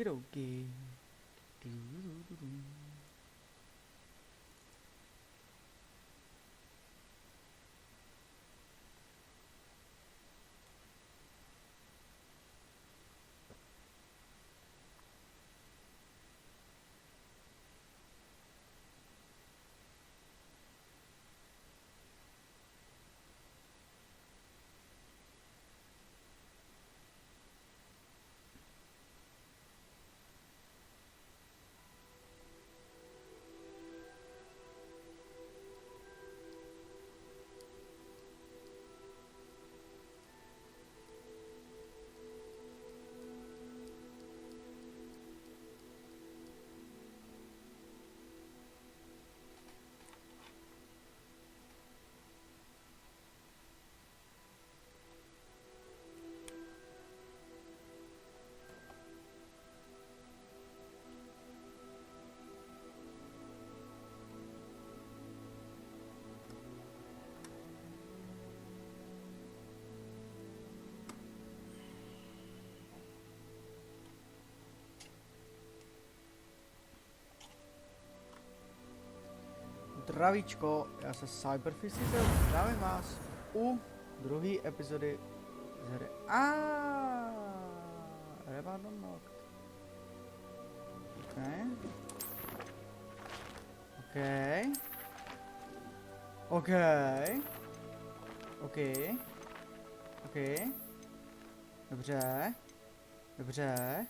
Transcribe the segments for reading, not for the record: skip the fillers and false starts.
Okidoki. Zdravíčko, já se Cyberfisicem, zdravím vás u druhé epizody z hry. Revard unlocked. OK. Dobře.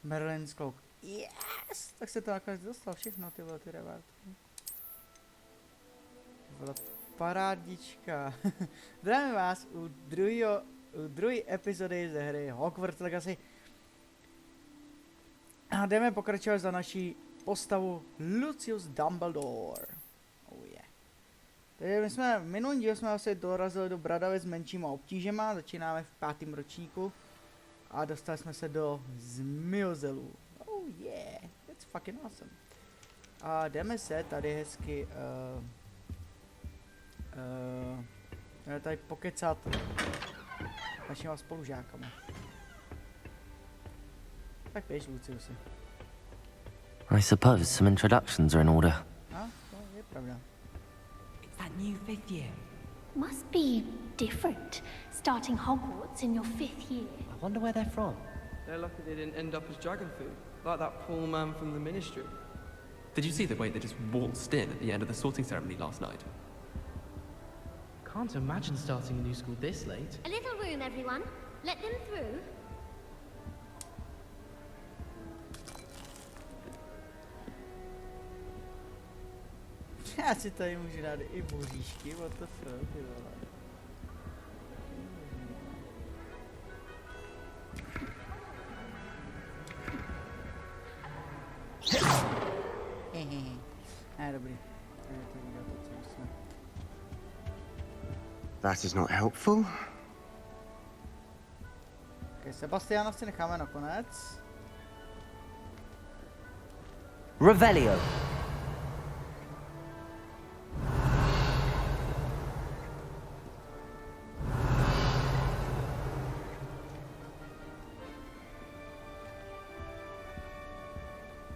Merlin's Cloak. Yes! Tak se to nakonec dostal všechno, tyhle ty revardky. Byla parádička. Zdravím vás u druhé epizody ze hry Hogwarts Legacy. A jdeme pokračovat za naší postavu Lucius Dumbledore. Oh yeah. Takže my jsme, minulý díl jsme asi dorazili do Bradavic s menšíma obtížema, začínáme v 5. ročníku. A dostali jsme se do Zmiozelů. Oh yeah, that's fucking awesome. A jdeme se tady hezky tady pokecat našima spolužákama. Tak běž, Luciusi. I suppose some introductions are in order. To je pravda. It's that new 5th year. Must be different, starting Hogwarts in your 5th year. I wonder where they're from. They're lucky they didn't end up as dragon food, like that poor man from the ministry. Did you see the way they just waltzed in at the end of the sorting ceremony last night? Can't imagine starting a new school this late. A little room, everyone. Let them through. Já si tady můžu dát i boříšky, what the fuck, ty vole. Dobrý. That is not helpful. Okay, Sebastiana si necháme nakonec. Revelio.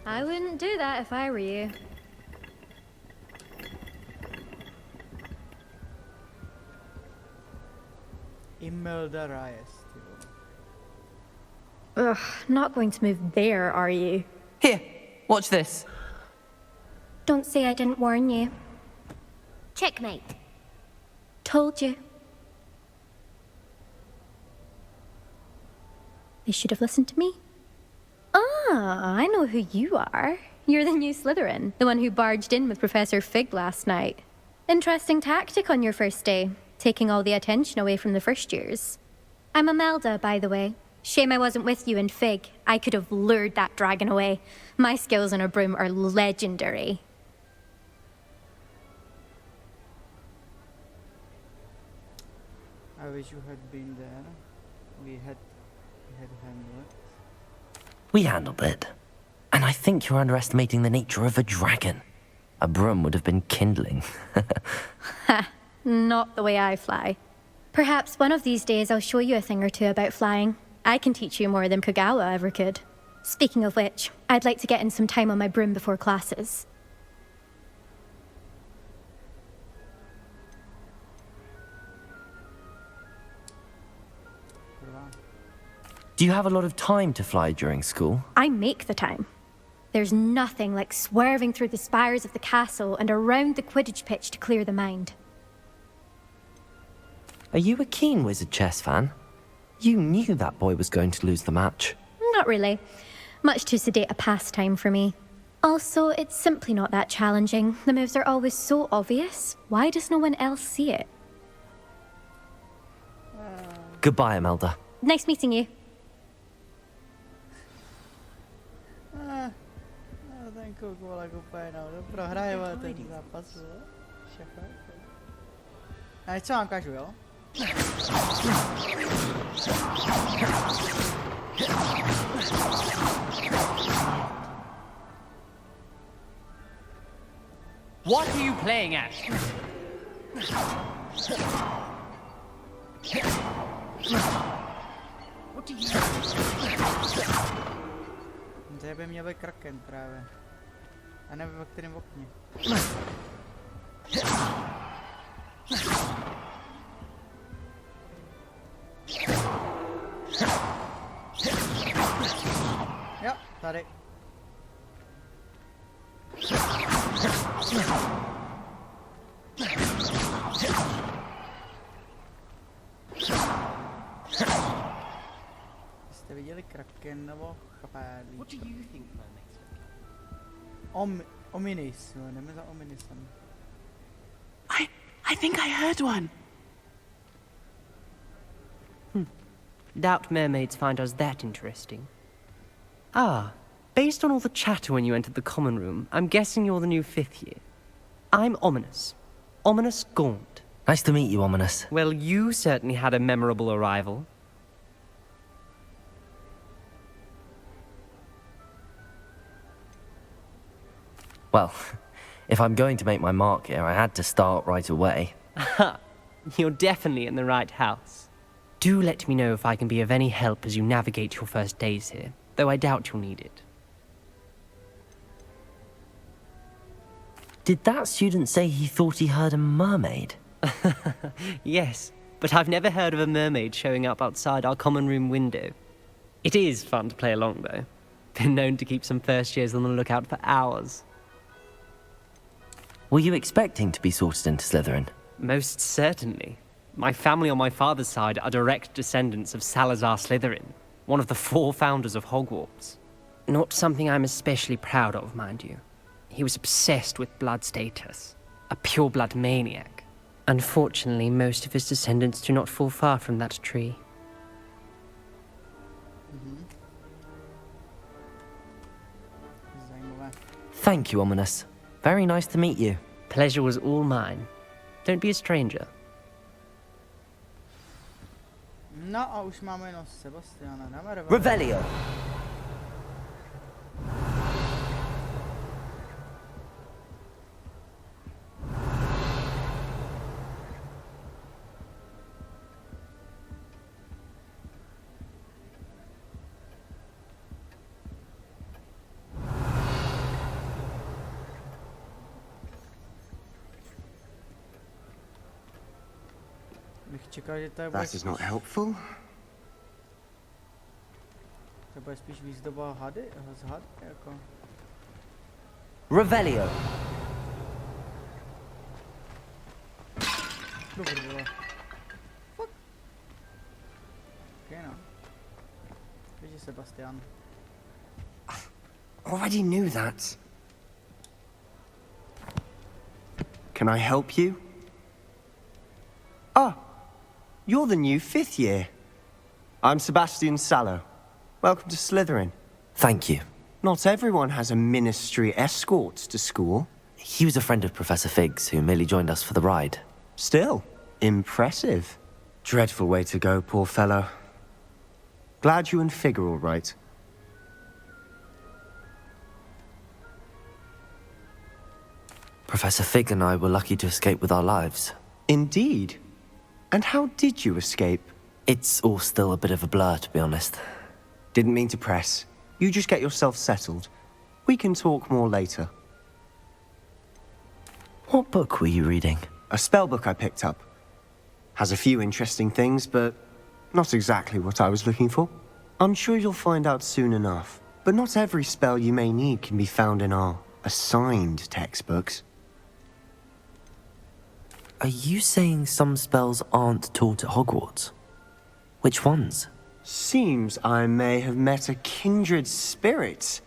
I wouldn't do that if I were you. Imelda Reyes. Ugh, not going to move there, are you? Here, watch this. Don't say I didn't warn you. Checkmate. Told you. They should have listened to me. Ah, I know who you are. You're the new Slytherin, the one who barged in with Professor Fig last night. Interesting tactic on your first day, taking all the attention away from the first years. I'm Imelda, by the way. Shame I wasn't with you and Fig. I could have lured that dragon away. My skills on a broom are legendary. I wish you had been there. We had handled it. We handled it. And I think you're underestimating the nature of a dragon. A broom would have been kindling. Ha, not the way I fly. Perhaps one of these days I'll show you a thing or two about flying. I can teach you more than Kagawa ever could. Speaking of which, I'd like to get in some time on my broom before classes. Do you have a lot of time to fly during school? I make the time. There's nothing like swerving through the spires of the castle and around the Quidditch pitch to clear the mind. Are you a keen Wizard chess fan? You knew that boy was going to lose the match. Not really. Much too sedate a pastime for me. Also, it's simply not that challenging. The moves are always so obvious. Why does no one else see it? Goodbye, Imelda. Nice meeting you. Ten koukol jako úplně no, prohrajeme ten zápas. Šacha. A něco vám kažu, jo? What are you playing at? What do you... Kde by měl být kraken právě. A nevím, ve kterém okně. Jo, tady. Jste viděli kraken nebo chapádlíčko? What do you think mermaids look? Ominis, jo, jdeme za Ominisem. I think I heard one. Doubt mermaids find us that interesting. Ah, based on all the chatter when you entered the common room, I'm guessing you're the new 5th year. I'm Ominous. Ominous Gaunt. Nice to meet you, Ominous. Well, you certainly had a memorable arrival. Well, if I'm going to make my mark here, I had to start right away. Ha! You're definitely in the right house. Do let me know if I can be of any help as you navigate your first days here, though I doubt you'll need it. Did that student say he thought he heard a mermaid? Yes, but I've never heard of a mermaid showing up outside our common room window. It is fun to play along, though. Been known to keep some first years on the lookout for hours. Were you expecting to be sorted into Slytherin? Most certainly. My family on my father's side are direct descendants of Salazar Slytherin, one of the 4 founders of Hogwarts. Not something I'm especially proud of, mind you. He was obsessed with blood status, a pure-blood maniac. Unfortunately, most of his descendants do not fall far from that tree. Zajímavé. Thank you, Ominous. Very nice to meet you. Pleasure was all mine. Don't be a stranger. No a už máme jenom Sebastiana. Dáme Revelio! Bych čekal, že to bude That is not helpful. to bude spíš výzdoba hady, z hady, jako. Revelio! Dobrý bylo. Fuck. Ok, no. Takže Sebastian. Already knew that. Can I help you? Ah, you're the new 5th year. I'm Sebastian Sallow. Welcome to Slytherin. Thank you. Not everyone has a ministry escort to school. He was a friend of Professor Fig's who merely joined us for the ride. Still, impressive. Dreadful way to go, poor fellow. Glad you and Fig are all right. Professor Fig and I were lucky to escape with our lives. Indeed. And how did you escape? It's all still a bit of a blur, to be honest. Didn't mean to press. You just get yourself settled. We can talk more later. What book were you reading? A spell book I picked up. Has a few interesting things, but not exactly what I was looking for. I'm sure you'll find out soon enough. But not every spell you may need can be found in our assigned textbooks. Are you saying some spells aren't taught at Hogwarts? Which ones? Seems I may have met a kindred spirit.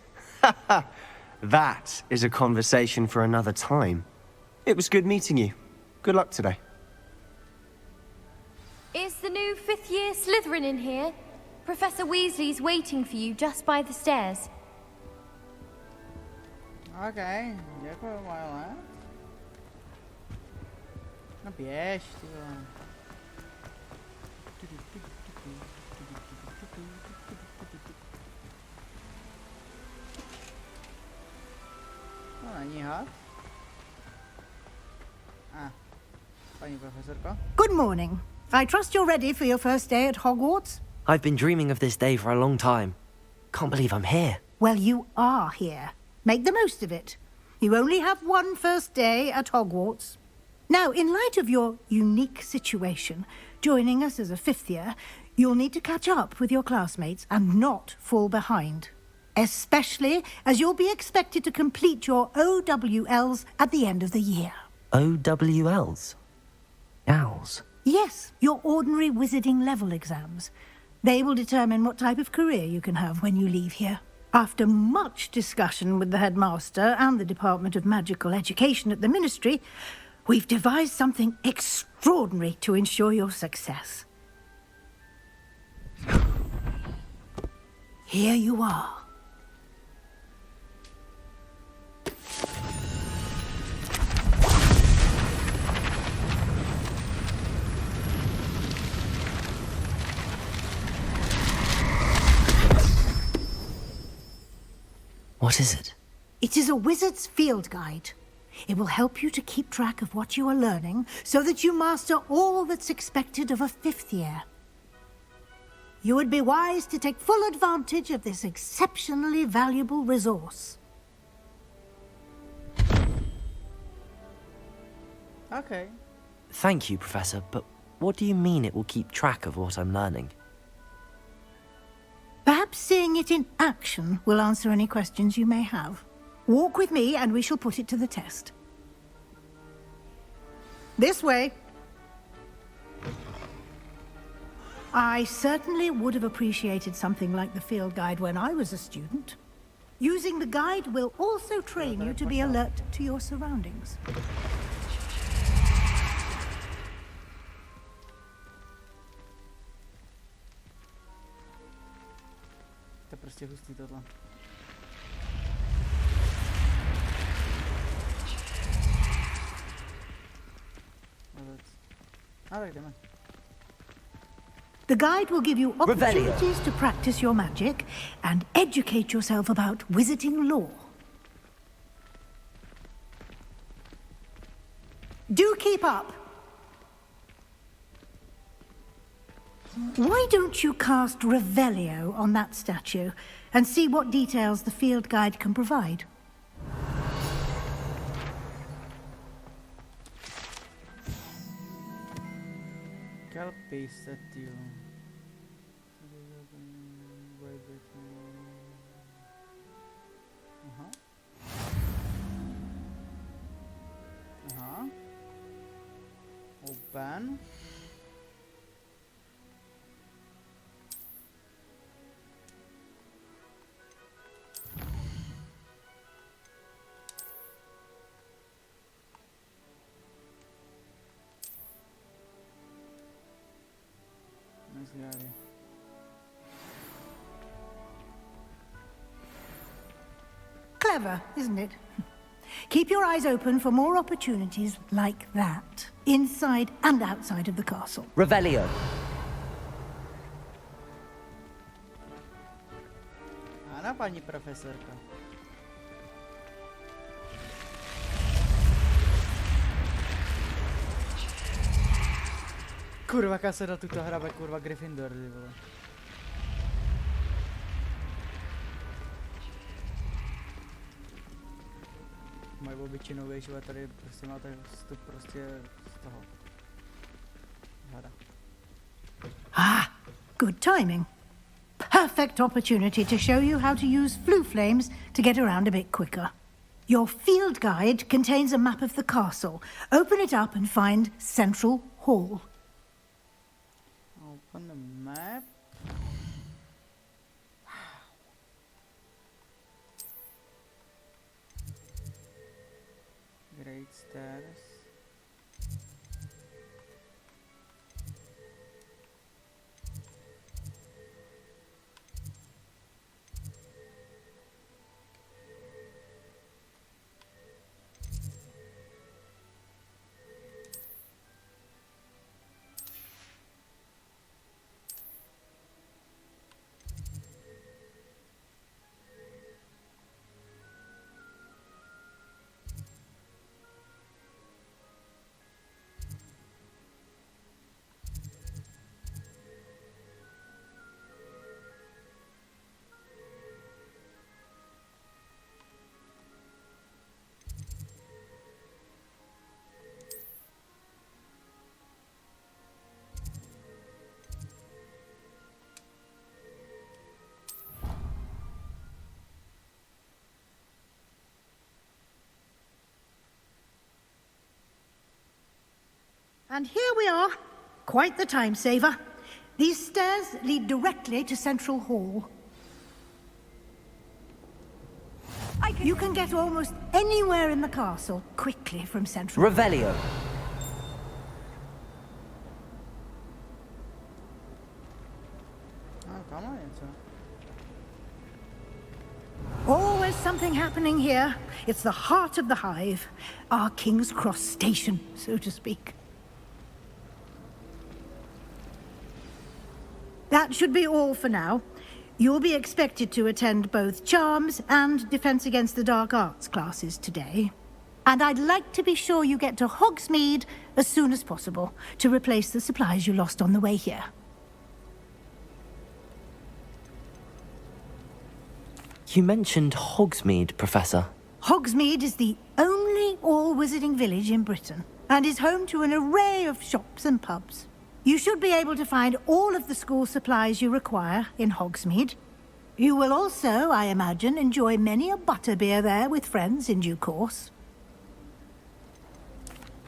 That is a conversation for another time. It was good meeting you. Good luck today. Is the new 5th year Slytherin in here? Professor Weasley's waiting for you just by the stairs. Ok, děkuji, Violet. No běž, ty vole. To není had. Paní profesorko. Good morning. I trust you're ready for your first day at Hogwarts? I've been dreaming of this day for a long time. Can't believe I'm here. Well, you are here. Make the most of it. You only have one first day at Hogwarts. Now, in light of your unique situation, joining us as a 5th year, you'll need to catch up with your classmates and not fall behind. Especially as you'll be expected to complete your OWLs at the end of the year. OWLs? Owls? Yes, your ordinary wizarding level exams. They will determine what type of career you can have when you leave here. After much discussion with the headmaster and the Department of Magical Education at the Ministry, we've devised something extraordinary to ensure your success. Here you are. What is it? It is a wizard's field guide. It will help you to keep track of what you are learning so that you master all that's expected of a 5th year. You would be wise to take full advantage of this exceptionally valuable resource. Okay. Thank you, Professor, but what do you mean it will keep track of what I'm learning? Perhaps seeing it in action will answer any questions you may have. Walk with me and we shall put it to the test. This way. I certainly would have appreciated something like the field guide when I was a student. Using the guide will also train you to be alert to your surroundings. To je prostě hustý tohle. Tak jdeme. The guide will give you opportunities to practice your magic and educate yourself about wizarding lore. Do keep up. Why don't you cast Revelio on that statue and see what details the field guide can provide? Kelpie statue. Open. Clever, isn't it? Keep your eyes open for more opportunities like that, inside and outside of the castle. Revelio. Ano, paní profesorka. Kurva, jaká se do tuto hrabe, kurva Gryffindor, ty vole. Mají obyčejnou věž, ale tady prostě máte vstup prostě z toho. Hada. Ah, good timing. Perfect opportunity to show you how to use flue flames to get around a bit quicker. Your field guide contains a map of the castle. Open it up and find Central Hall. Open the map. Great stairs. And here we are. Quite the time saver. These stairs lead directly to Central Hall. You can get almost anywhere in the castle quickly from Central Revelio. Oh, come on, sir. Always something happening here. It's the heart of the hive. Our King's Cross station, so to speak. That should be all for now. You'll be expected to attend both Charms and Defense Against the Dark Arts classes today. And I'd like to be sure you get to Hogsmeade as soon as possible to replace the supplies you lost on the way here. You mentioned Hogsmeade, Professor. Hogsmeade is the only all-wizarding village in Britain and is home to an array of shops and pubs. You should be able to find all of the school supplies you require in Hogsmeade. You will also, I imagine, enjoy many a butterbeer there with friends in due course.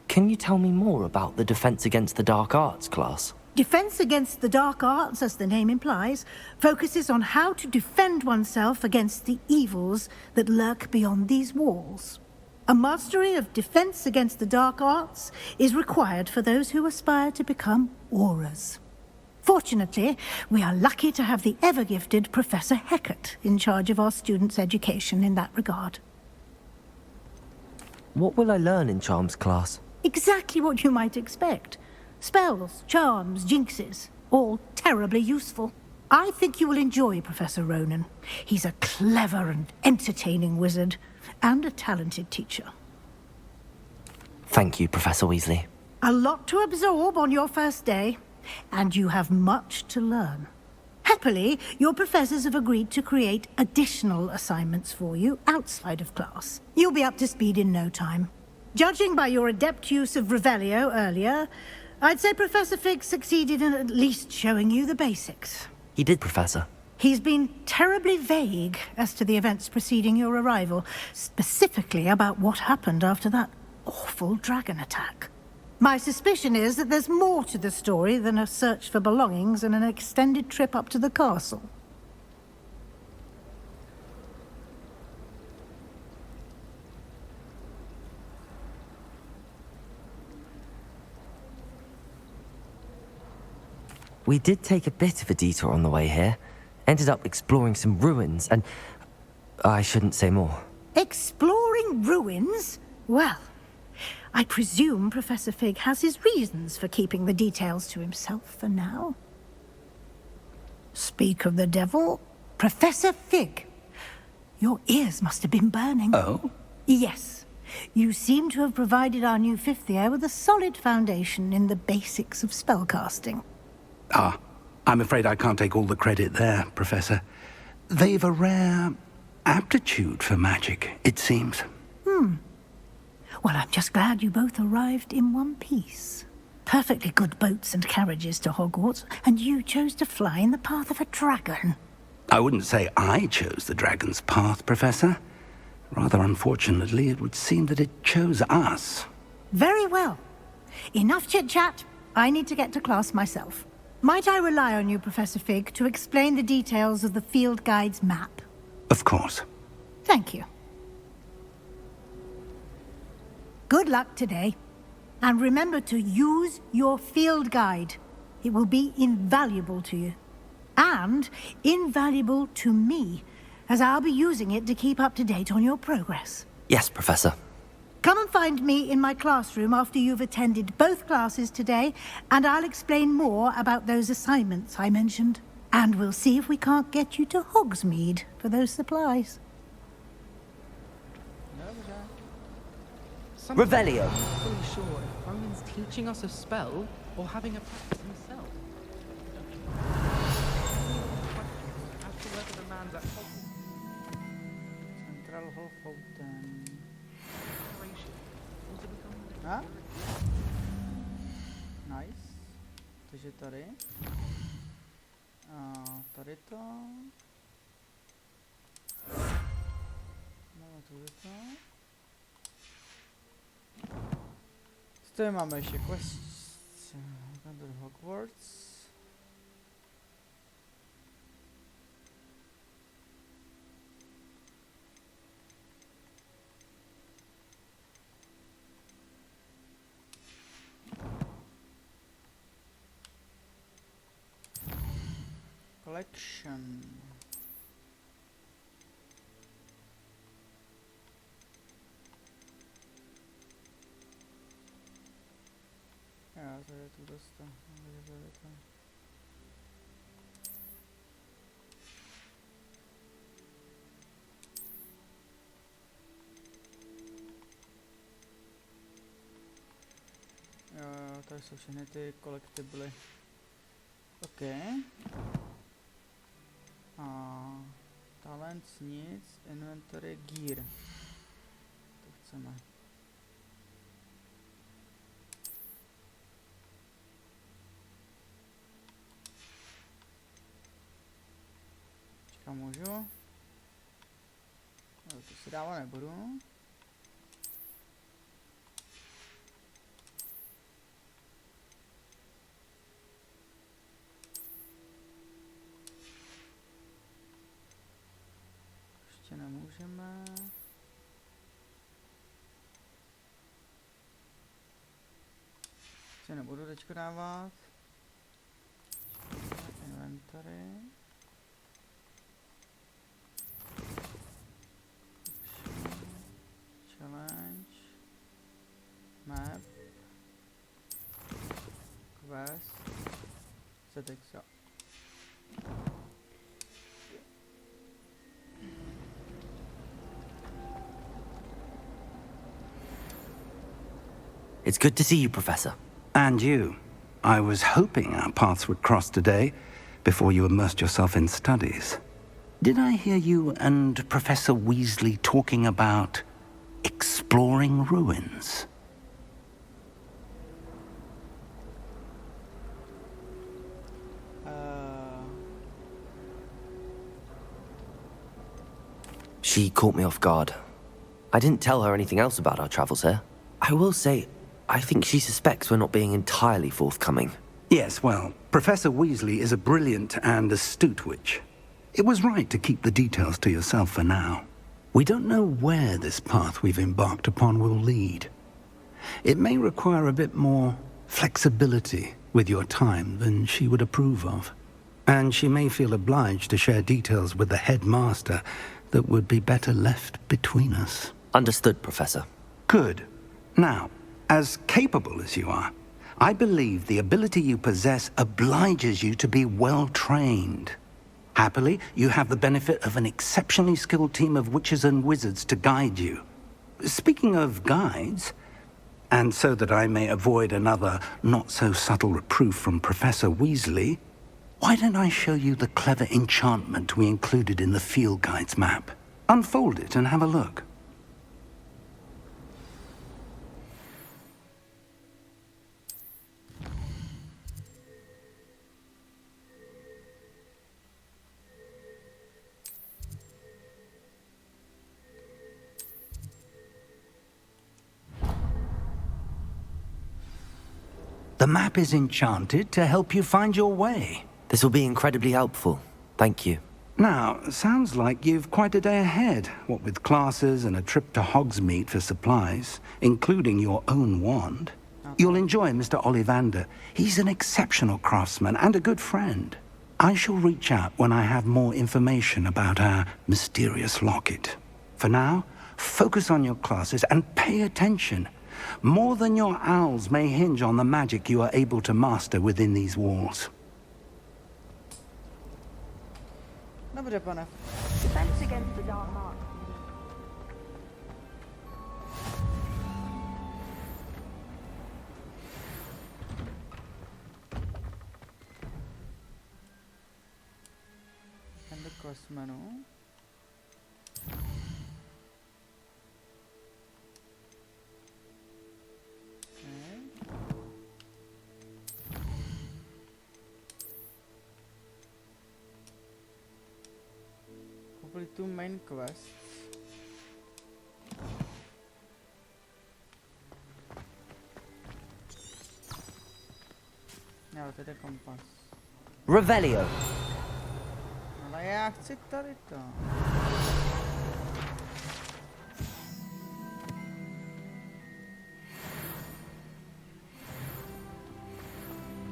Can you tell me more about the Defense Against the Dark Arts class? Defense Against the Dark Arts, as the name implies, focuses on how to defend oneself against the evils that lurk beyond these walls. A mastery of Defense Against the Dark Arts is required for those who aspire to become auras. Fortunately, we are lucky to have the ever-gifted Professor Hecat in charge of our students' education in that regard. What will I learn in Charms class? Exactly what you might expect. Spells, charms, jinxes, all terribly useful. I think you will enjoy Professor Ronan. He's a clever and entertaining wizard, and a talented teacher. Thank you, Professor Weasley. A lot to absorb on your first day, and you have much to learn. Happily, your professors have agreed to create additional assignments for you outside of class. You'll be up to speed in no time. Judging by your adept use of Revelio earlier, I'd say Professor Fig succeeded in at least showing you the basics. He did, Professor. He's been terribly vague as to the events preceding your arrival, specifically about what happened after that awful dragon attack. My suspicion is that there's more to the story than a search for belongings and an extended trip up to the castle. We did take a bit of a detour on the way here. Ended up exploring some ruins, and I shouldn't say more. Exploring ruins? Well, I presume Professor Fig has his reasons for keeping the details to himself for now. Speak of the devil, Professor Fig. Your ears must have been burning. Oh? Yes. You seem to have provided our new fifth year with a solid foundation in the basics of spellcasting. Ah, I'm afraid I can't take all the credit there, Professor. They've a rare aptitude for magic, it seems. Well, I'm just glad you both arrived in one piece. Perfectly good boats and carriages to Hogwarts, and you chose to fly in the path of a dragon. I wouldn't say I chose the dragon's path, Professor. Rather unfortunately, it would seem that it chose us. Very well. Enough chit-chat. I need to get to class myself. Might I rely on you, Professor Fig, to explain the details of the field guide's map? Of course. Thank you. Good luck today. And remember to use your field guide. It will be invaluable to you. And invaluable to me, as I'll be using it to keep up to date on your progress. Yes, Professor. Come and find me in my classroom after you've attended both classes today, and I'll explain more about those assignments I mentioned. And we'll see if we can't get you to Hogsmeade for those supplies. Revelio. I'm not fully sure if Rowan's teaching us a spell or having a practice himself. As to whether the man's at Hogwarts. Central Hall Fountain. Or to become A? Nice. Takže tady. A tady to. Máme tady to. Co tady máme ještě? Quest. Hogwarts. Collection. Já tady tu dostanu. Jo, tady jsou všechny ty kolektibly. OK. A talents nic, inventory gear. To chceme. Čekám, můžu? No, to si dávat nebudu. Ještě nemůžeme. Si nebudu teďko dávat. Inventory. Challenge. Map. Quest. Settings, jo. It's good to see you, Professor. And you. I was hoping our paths would cross today, before you immersed yourself in studies. Did I hear you and Professor Weasley talking about exploring ruins? She caught me off guard. I didn't tell her anything else about our travels here. I will say, I think she suspects we're not being entirely forthcoming. Yes, well, Professor Weasley is a brilliant and astute witch. It was right to keep the details to yourself for now. We don't know where this path we've embarked upon will lead. It may require a bit more flexibility with your time than she would approve of. And she may feel obliged to share details with the headmaster that would be better left between us. Understood, Professor. Good. Now, as capable as you are, I believe the ability you possess obliges you to be well trained. Happily, you have the benefit of an exceptionally skilled team of witches and wizards to guide you. Speaking of guides, and so that I may avoid another not-so-subtle reproof from Professor Weasley, why don't I show you the clever enchantment we included in the field guide's map? Unfold it and have a look. The map is enchanted to help you find your way. This will be incredibly helpful. Thank you. Now, sounds like you've quite a day ahead, what with classes and a trip to Hogsmeade for supplies, including your own wand. You'll enjoy Mr. Ollivander. He's an exceptional craftsman and a good friend. I shall reach out when I have more information about our mysterious locket. For now, focus on your classes and pay attention. More than your owls may hinge on the magic you are able to master within these walls. Dobře, pane. Defense against the dark mark. And the Cosmano. Two main quests. Jo, tady je kompas. Revelio. Ale já chci tady to.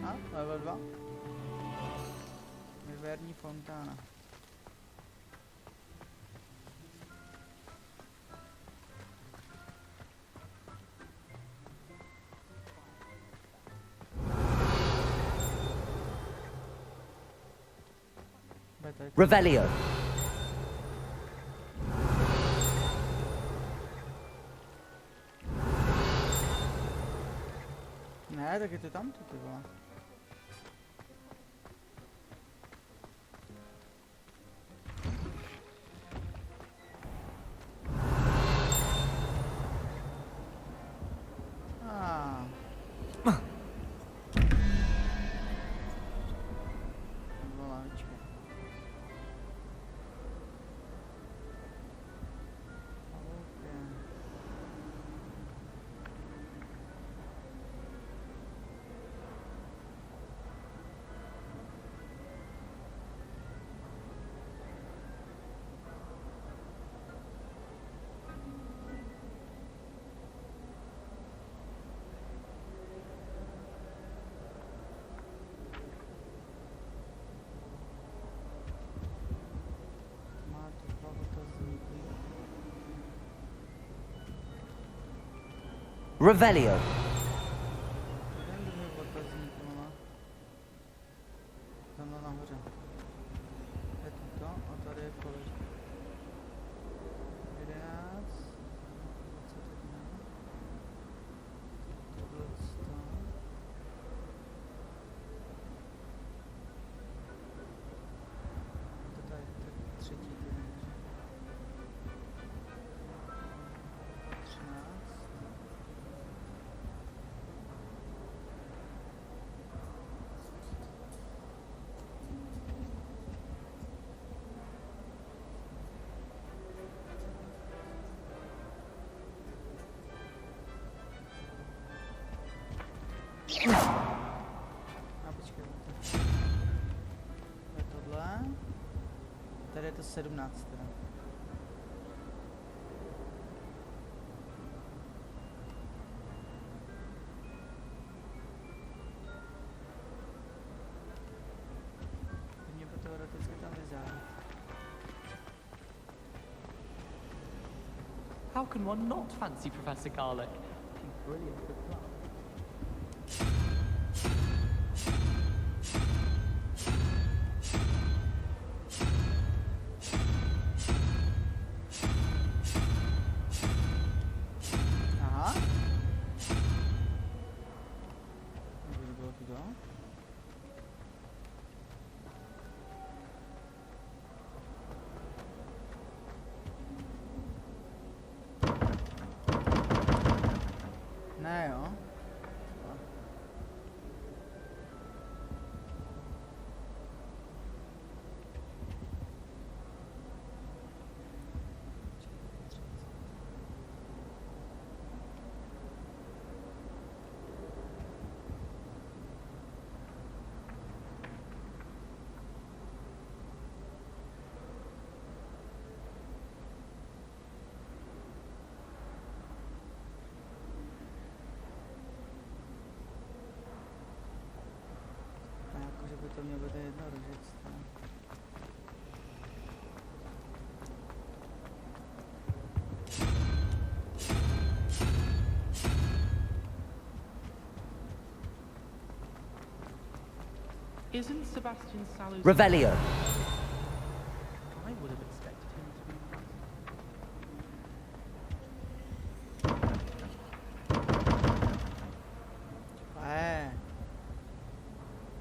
A, level 2. Vyverní fontána. Revelio. Ne, tak je to tam, ty vole. Revelio. Tam nahoře. Je to a tady je kolik? 11, 21. Tohle to tady je třetí týden. 13. A počkej, to je tohle. Tady je to 17 teda. Mě by to teoreticky tam vyzářit. How can one not fancy Professor Garlick? She's brilliant for class. to mě bude jedno říct. Isn't Sebastian Sallows... Revelio. I would have expected him to be...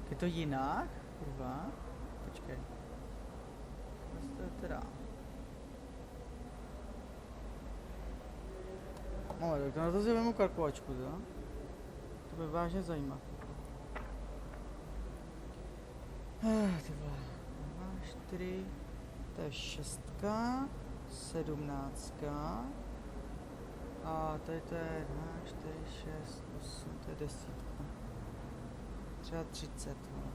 Je to jinak? Kurva? Počkej. To je teda... No, tak na to si vemu kalkulačku, jo? To by vážně zajímat. Ty vole. 2, 4, to je 6, 17. A tady to je 2, 4, 6, 8, to je 10. Třeba 30. Vole.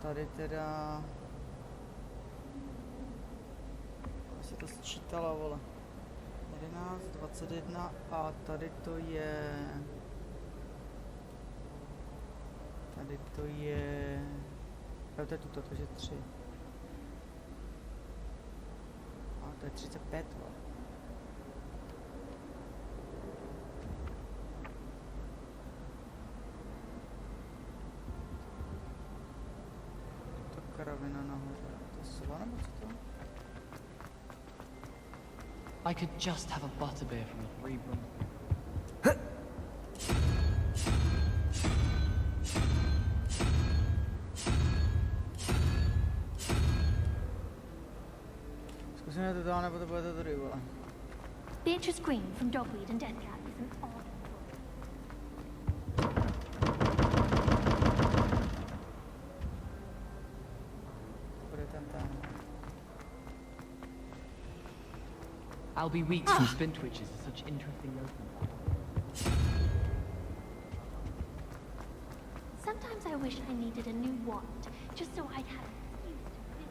Tady teda... se to sčítalo, vole. 11, 21 a tady to je... Tady to je... Jo, to je tuto, takže 3. A to je 35, vole. Karavina nahoře. To je sova nebo co to? I could just have a butterbeer from the free room. Zkusíme to dál, nebo to bude to tady, vole. Beatrice Green from Dogweed and Deathcat is an odd... I'll be weeks from Spintwitches are such interesting open. Sometimes I wish I needed a new wand, just so I'd have an excuse to visit.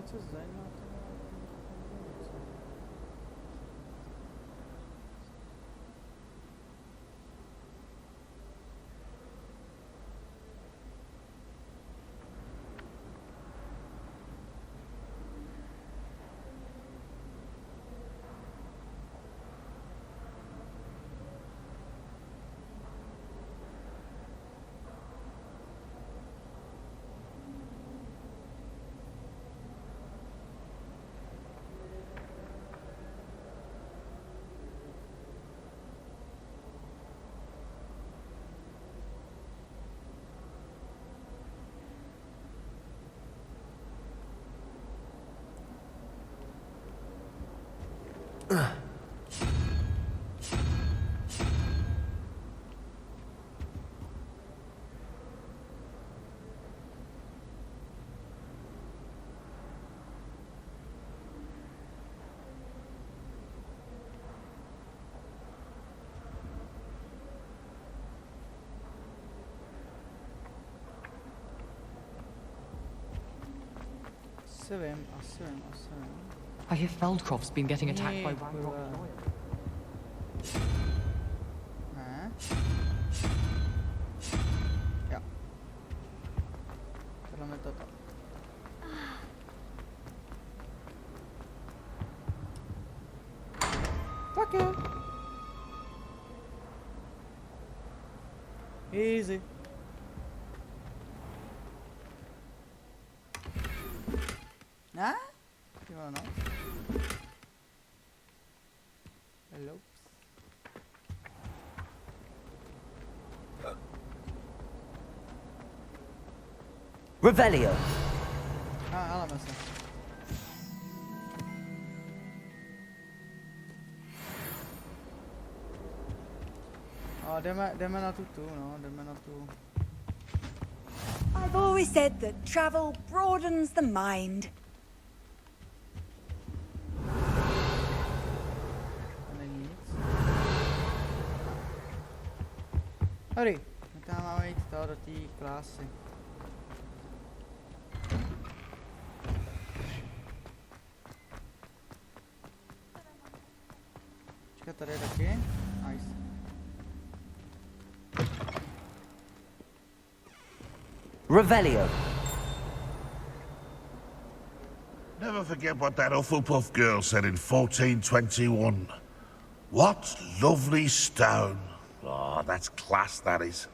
Co zajímá to? Asi vím. I hear Feldcroft's been getting attacked by Ranrock. Ne. Jo. Tohle je toto. Tak je. Easy. Ne? Jo, no. Hello. Revelio. Ale se. Jdeme na tu, jdeme na tu. I've always said that travel broadens the mind. Dobrý, my tam máme jít to do té klásy. Počkat, tady je taky. Nice. Revelio. Never forget what that Hufflepuff girl said in 1421. What lovely stone. Oh, that's class, that is.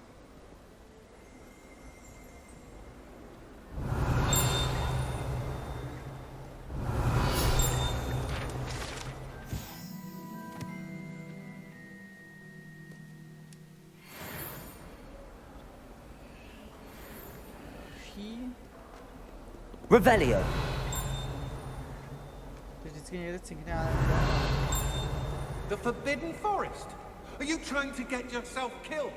Revelio. The Forbidden Forest? Are you trying to get yourself killed?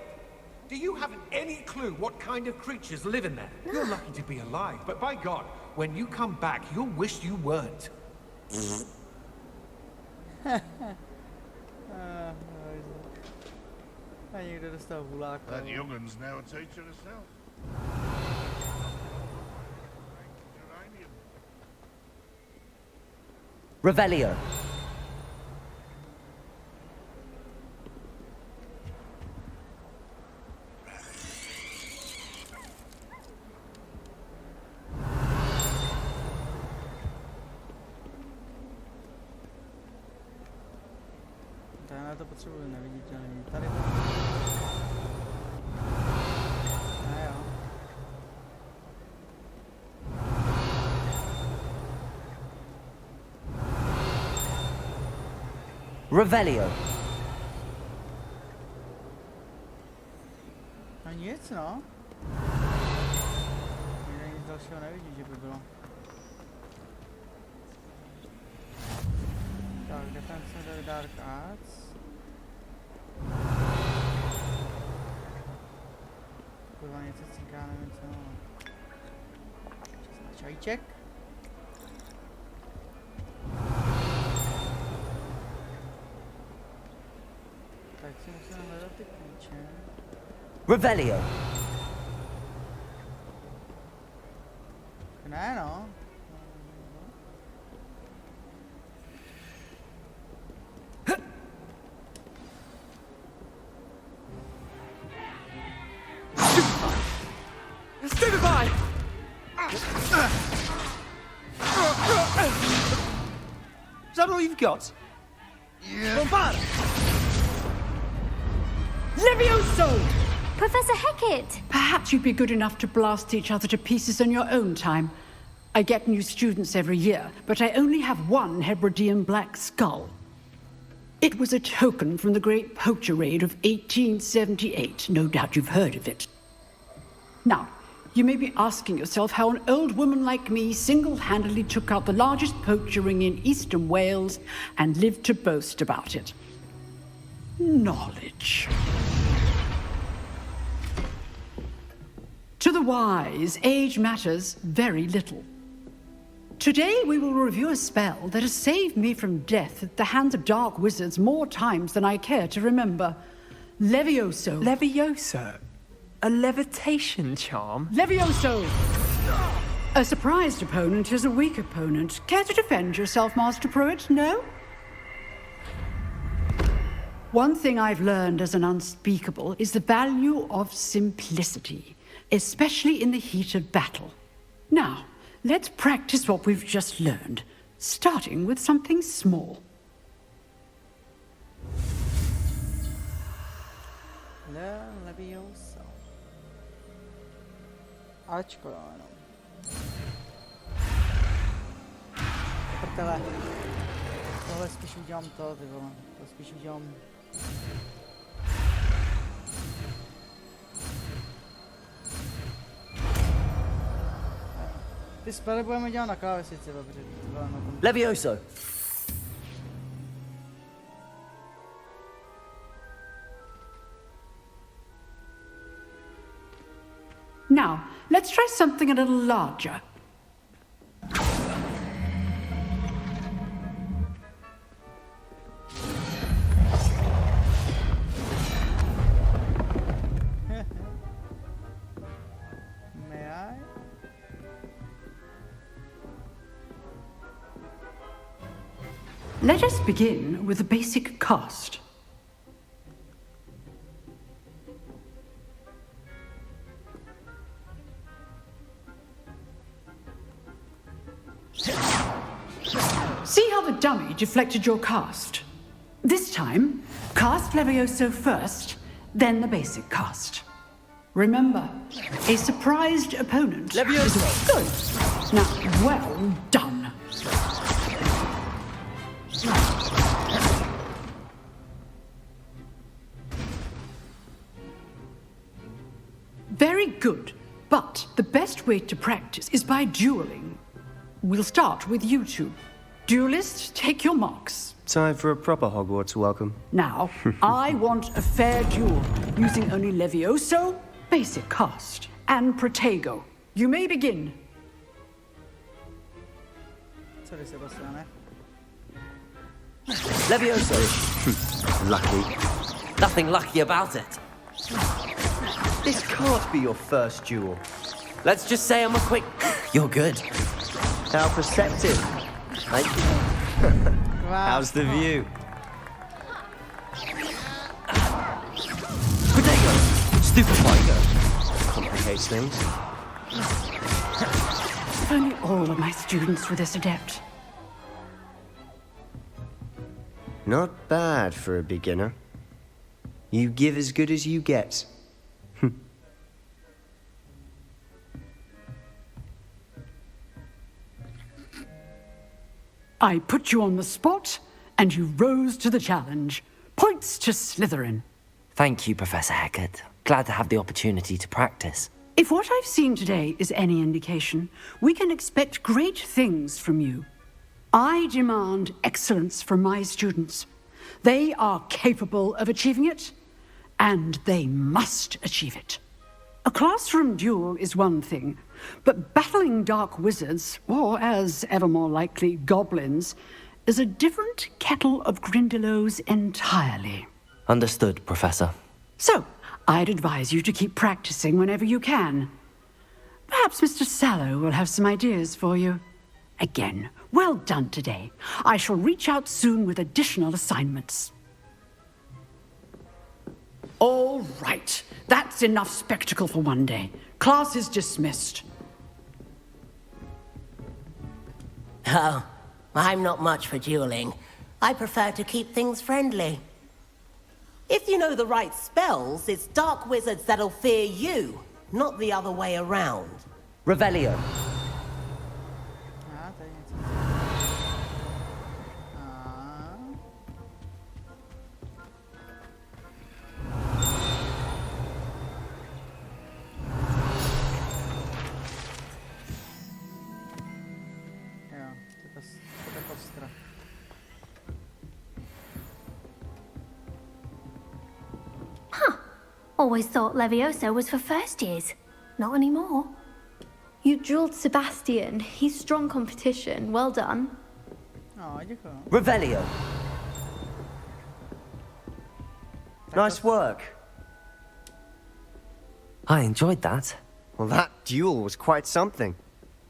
Do you have any clue what kind of creatures live in there? You're lucky to be alive, but by God, when you come back, you'll wish you weren't. That youngun's now a teacher herself. Revelio. Já to potřebuji neviditelný. Tady. Ne jo. Revelio. No nic, no. Nikde nic dalšího nevidí, že by bylo. Tak, defense Dark Arts. Kurva, něco cinká, nevím co. Čas na čajček. Tak si musíme hledat ty klíče. Revelio. Ne no. Stupefy! Is that all you've got? Yeah. Bombard! Levioso! Professor Hecat! Perhaps you'd be good enough to blast each other to pieces on your own time. I get new students every year, but I only have one Hebridean black skull. It was a token from the Great Poacher Raid of 1878. No doubt you've heard of it. Now, You may be asking yourself how an old woman like me single-handedly took out the largest poacher ring in eastern Wales and lived to boast about it. Knowledge. To the wise, age matters very little. Today we will review a spell that has saved me from death at the hands of dark wizards more times than I care to remember. Levioso. Levioso? A levitation charm? Levioso! A surprised opponent is a weak opponent. Care to defend yourself, Master Pruitt? No? One thing I've learned as an unspeakable is the value of simplicity, especially in the heat of battle. Now, let's practice what we've just learned, starting with something small. Levioso. Ačko, ano. Prdele. Tohle spíš udělám to, ty vole. To spíš udělám... Ty spely budeme dělat na klávesnici, dobře. Levioso! Now, let's try something a little larger. May I? Let us begin with the basic cast. See how the dummy deflected your cast? This time, cast Levioso first, then the basic cast. Remember, a surprised opponent. Levioso! Good. Now, well done. Very good. But the best way to practice is by dueling. We'll start with you two. Duelists, take your marks. Time for a proper Hogwarts welcome. Now, I want a fair duel, using only Levioso, basic cast, and Protego. You may begin. Sorry, Sebastiane. Levioso! Lucky. Nothing lucky about it. This can't be your first duel. Let's just say I'm a quick... You're good. How perceptive. Thank you. How's the view? Protego! Stupefy! Complicates things. If only all of my students were this adept. Not bad for a beginner. You give as good as you get. I put you on the spot, and you rose to the challenge. Points to Slytherin. Thank you, Professor Hecat. Glad to have the opportunity to practice. If what I've seen today is any indication, we can expect great things from you. I demand excellence from my students. They are capable of achieving it, and they must achieve it. A classroom duel is one thing, but battling dark wizards, or as ever more likely, goblins, is a different kettle of Grindylows entirely. Understood, Professor. So, I'd advise you to keep practicing whenever you can. Perhaps Mr. Sallow will have some ideas for you. Again, well done today. I shall reach out soon with additional assignments. All right. That's enough spectacle for one day. Class is dismissed. Oh, I'm not much for dueling. I prefer to keep things friendly. If you know the right spells, it's dark wizards that'll fear you, not the other way around. Revelio. Always thought Levioso was for first years. Not anymore. You drilled Sebastian. He's strong competition. Well done. Revelio. Nice work. I enjoyed that. Well, that duel was quite something.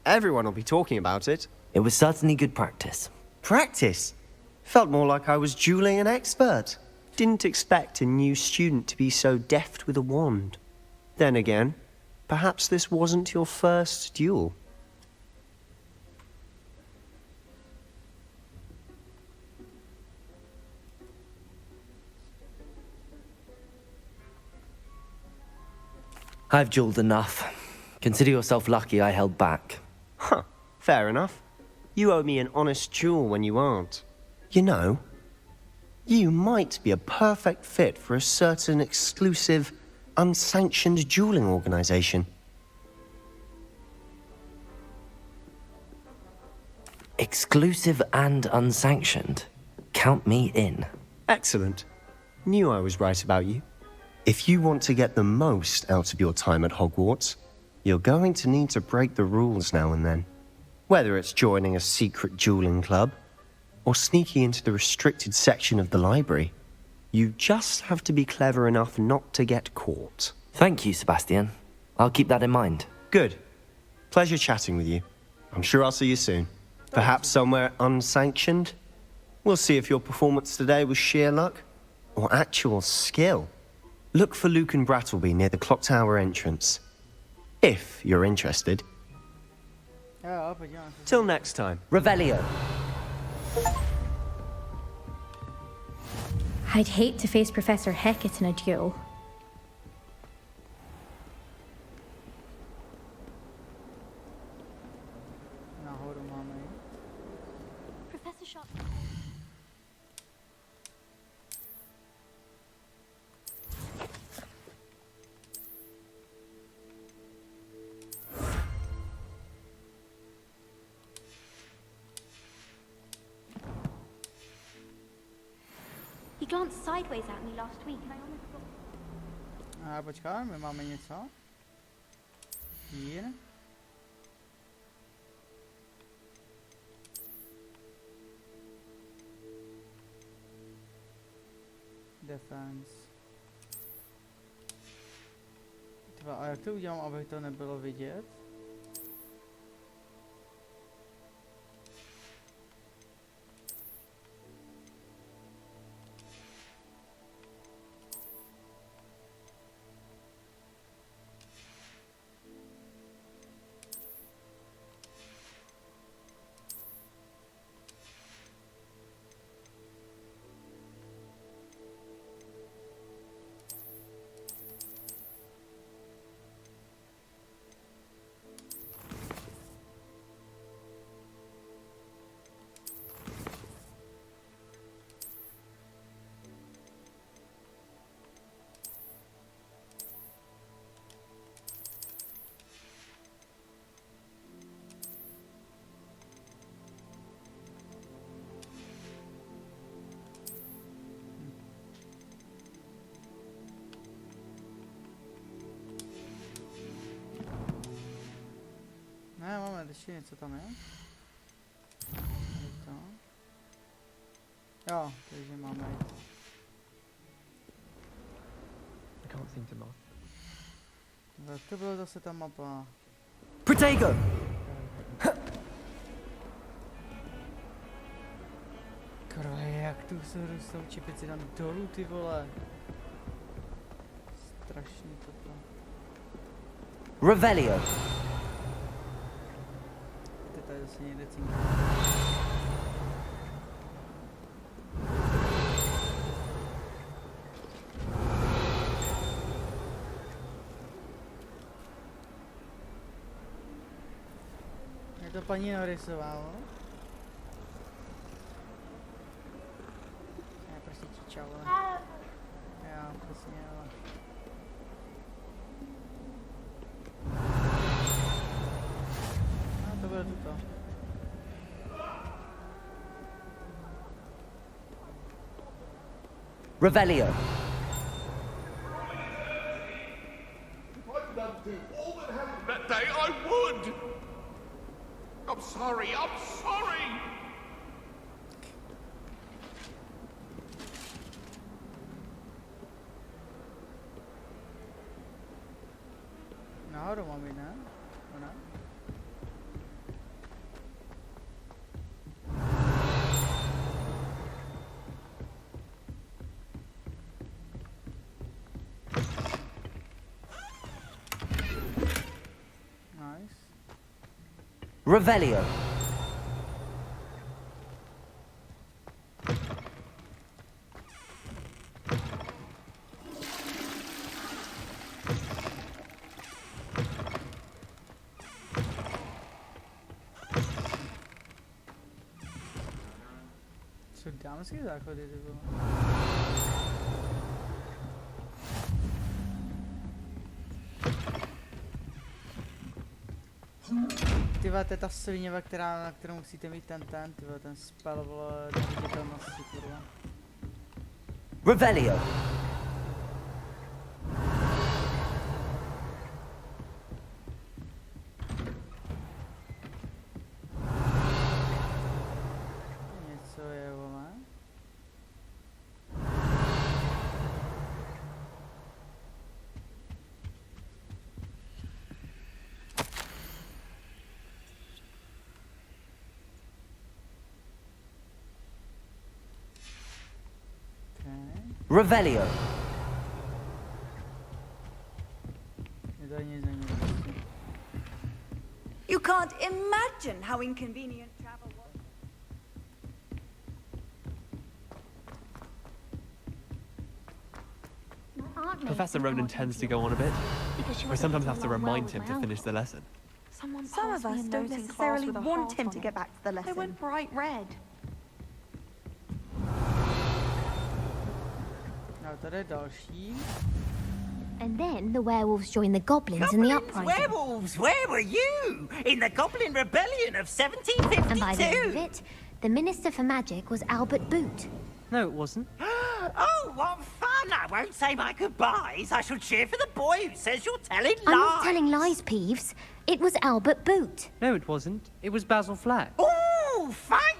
Everyone will be talking about it. It was certainly good practice. Practice? Felt more like I was dueling an expert. Didn't expect a new student to be so deft with a wand. Then again, perhaps this wasn't your first duel. I've dueled enough. Consider yourself lucky I held back. Huh, fair enough. You owe me an honest duel when you aren't. You know, you might be a perfect fit for a certain exclusive, unsanctioned dueling organization. Exclusive and unsanctioned. Count me in. Excellent. Knew I was right about you. If you want to get the most out of your time at Hogwarts, you're going to need to break the rules now and then. Whether it's joining a secret dueling club, or sneaking into the restricted section of the library, you just have to be clever enough not to get caught. Thank you, Sebastian. I'll keep that in mind. Good. Pleasure chatting with you. I'm sure I'll see you soon. Perhaps somewhere unsanctioned? We'll see if your performance today was sheer luck, or actual skill. Look for Luke and Brattleby near the clock tower entrance. If you're interested. Till next time. Revelio. I'd hate to face Professor Hecat in a duel. Professor Shop. He glanced sideways at me last week and I almost thought... Počkej, my máme něco. Here. Defense. Tyva, a jak to udělám, aby to nebylo vidět? Ne, moment, ještě něco tam je. To. Jo, takže máme jít. I can't seem to mark. Tak to byla zase ta mapa. Protego! Kroje, jak tu se dostal čepici tam dolů, ty vole. Strašný toto. Revelio. Ty tady zase někde cínka. Je to paní Norisová, no? Je prostě čiča, ale. Jo, přesně, ale. No, to bude tuto. Revelio. do all that happened that day, I would! I'm sorry, I'm sorry! Nahoru, mami, ne? Ona? Nice. Revelio. Co dámský záchody, ty vole. Ty vole, to je ta sviněva, na kterou musíte mít ty vole, ten spell, vole, neviditelnosti, kurva. Revelio. Něco je, vole. Revelio. You can't imagine how inconvenient travel was. Professor Ronan tends to go on a bit. We sometimes have to remind him to finish the lesson. Some of us don't necessarily want him to get back to the lesson. They went bright red. No, tady je další. And then the werewolves joined the goblins in the uprising. Werewolves, where were you? In the Goblin Rebellion of 1752? And by the end of it, the Minister for Magic was Albert Boot. No, it wasn't. Oh, what fun! I won't say my goodbyes. I shall cheer for the boy who says you're telling lies. I'm not telling lies, Peeves. It was Albert Boot. No, it wasn't. It was Basil Flack. Oh, fight!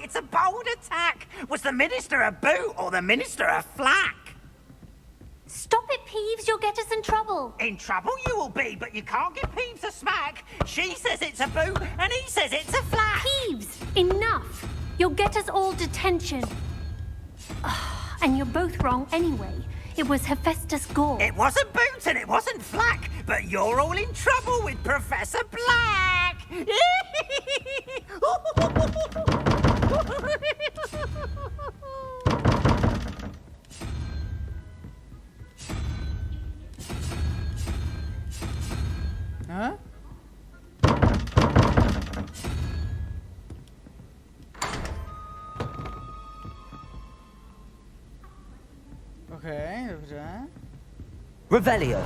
It's a bold attack. Was the Minister a boot or the Minister a flack? Stop it, Peeves. You'll get us in trouble. In trouble you will be, but you can't give Peeves a smack. She says it's a boot, and he says it's a flack. Peeves, enough. You'll get us all detention. And you're both wrong anyway. It was Hephaestus Gore. It wasn't boot and it wasn't flack, but you're all in trouble with Professor Black. Huh? Okay, dobře. Revelio.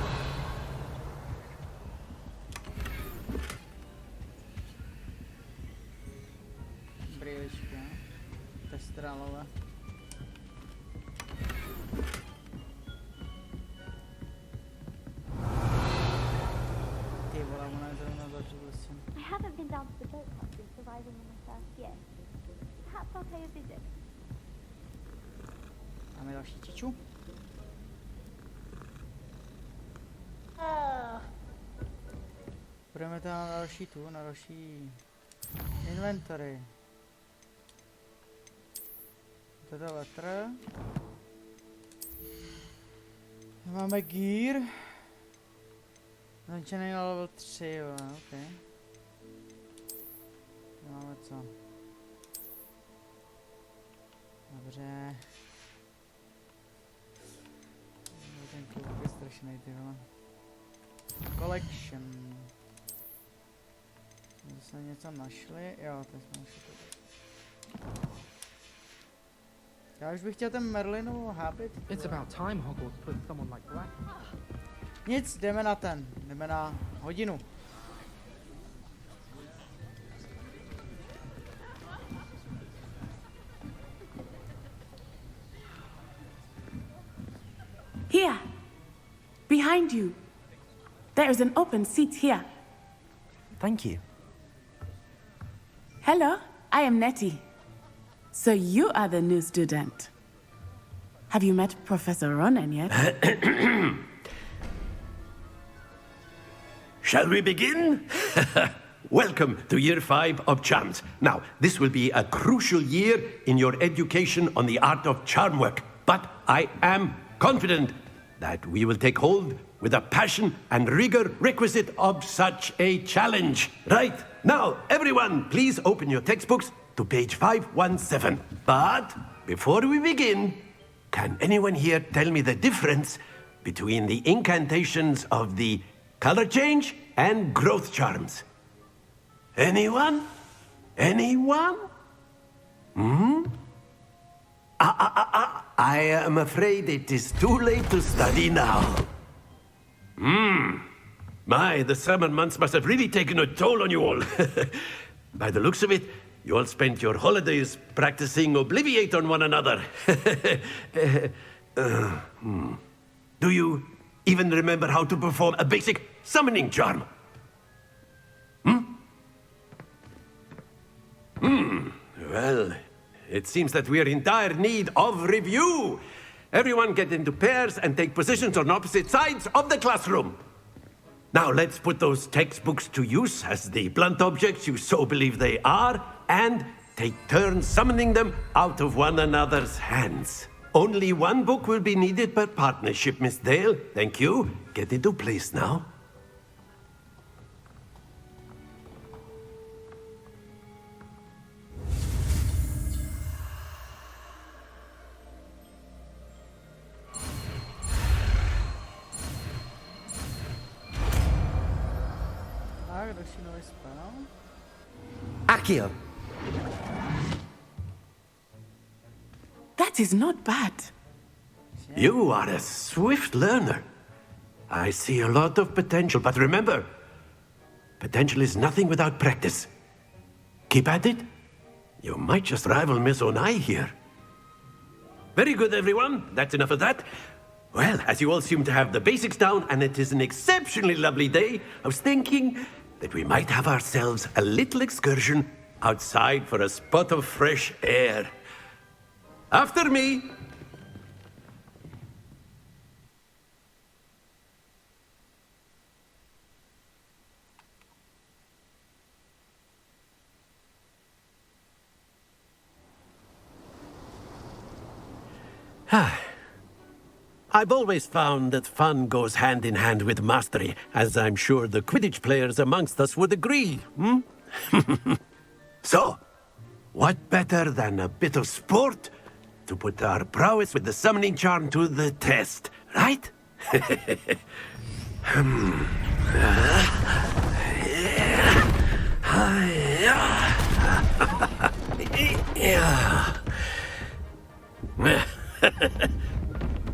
Brýlička. Testrálové. Ty vole, ona je zrovna začala. I haven't been down to the boat club since arriving in my first year. Perhaps I'll pay a visit. Máme další čiču. Budeme tam na další na další inventory. Toto letr. Máme gear. Začínají na level 3, jo, ok. Máme co? Dobře. Ten klub je strašný, ty vole. Collection. Jsme něco našli? Jo, to jsme našli. Já už bych chtěl ten Merlinův habit. It's about time Hogwarts put someone like Black. Nic, jdeme na ten. Jdeme na hodinu. Here! Behind you! There is an open seat here. Thank you. Hello, I am Nettie. So you are the new student. Have you met Professor Ronan yet? Shall we begin? Welcome to Year 5 of Charms. Now, this will be a crucial year in your education on the art of charm work. But I am confident that we will take hold with the passion and rigor requisite of such a challenge. Right, now, everyone, please open your textbooks to page 517. But before we begin, can anyone here tell me the difference between the incantations of the color change and growth charms? Anyone? Anyone? I am afraid it is too late to study now. My, the summer months must have really taken a toll on you all. By the looks of it, you all spent your holidays practicing Obliviate on one another. Do you even remember how to perform a basic summoning charm? Well, it seems that we are in dire need of review. Everyone get into pairs and take positions on opposite sides of the classroom. Now let's put those textbooks to use as the blunt objects you so believe they are, and take turns summoning them out of one another's hands. Only one book will be needed per partnership, Miss Dale. Thank you. Get into place now. Accio! That is not bad. You are a swift learner. I see a lot of potential, but remember, potential is nothing without practice. Keep at it. You might just rival Miss Onai here. Very good, everyone. That's enough of that. Well, as you all seem to have the basics down, and it is an exceptionally lovely day, I was thinking that we might have ourselves a little excursion outside for a spot of fresh air. After me. I've always found that fun goes hand in hand with mastery, as I'm sure the Quidditch players amongst us would agree, So, what better than a bit of sport to put our prowess with the summoning charm to the test, right?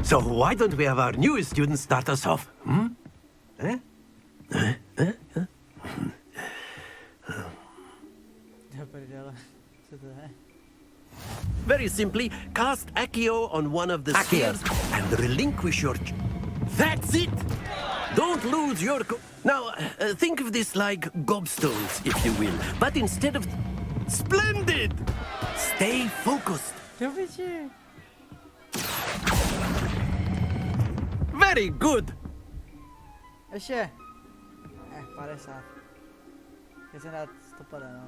So why don't we have our newest student start us off? Very simply, cast Accio on one of the spheres and relinquish your... That's it! Don't lose your... Now, think of this like gobstones, if you will. But instead of... Splendid! Stay focused. Very good! Ještě. 50. Keď se dát stopada, no.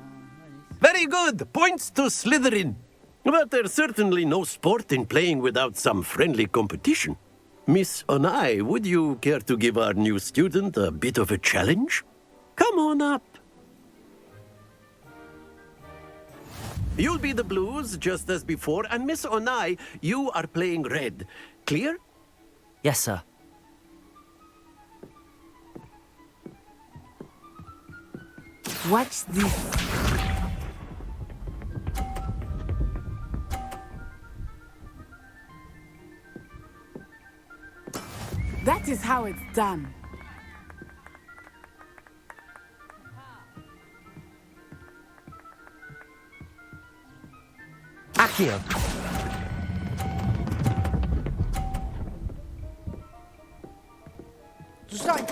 Very good! Points to Slytherin. But there's certainly no sport in playing without some friendly competition. Miss Onai, would you care to give our new student a bit of a challenge? Come on up. You'll be the blues, just as before, and Miss Onai, you are playing red. Clear? Yes, sir. Watch this. That is how it's done. Accio! Zostaň!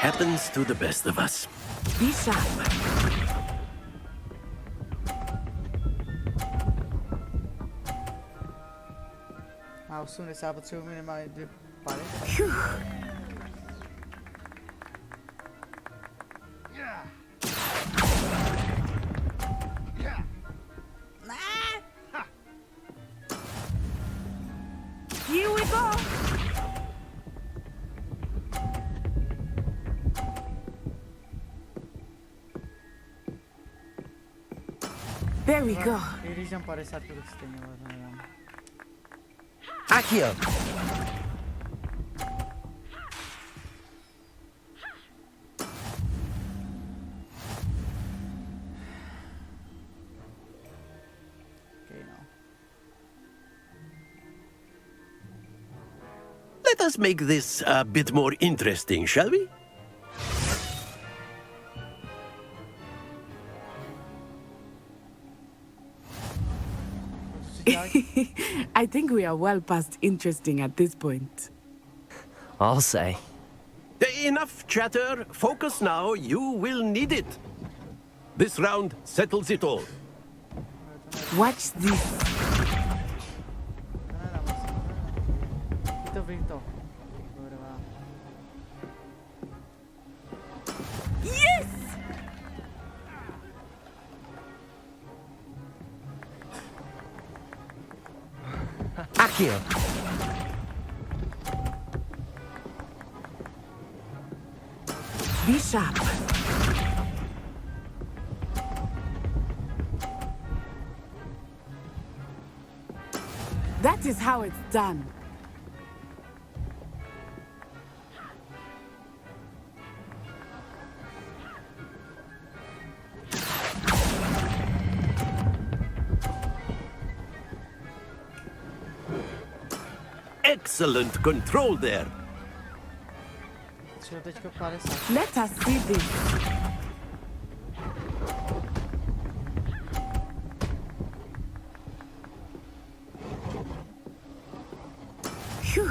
happens to the best of us. Be sharp. A 80 potřebuji minimálně 2 pary. Here we go. There we go. I když dám 50, to stejně to nedám. Akio! Okay, no. Let us make this a bit more interesting, shall we? I think we are well past interesting at this point. I'll say. Enough chatter. Focus now. You will need it. This round settles it all. Watch this. Yes! Akio! Be sharp. That is how it's done. Excellent control there. Let us see this. Phew.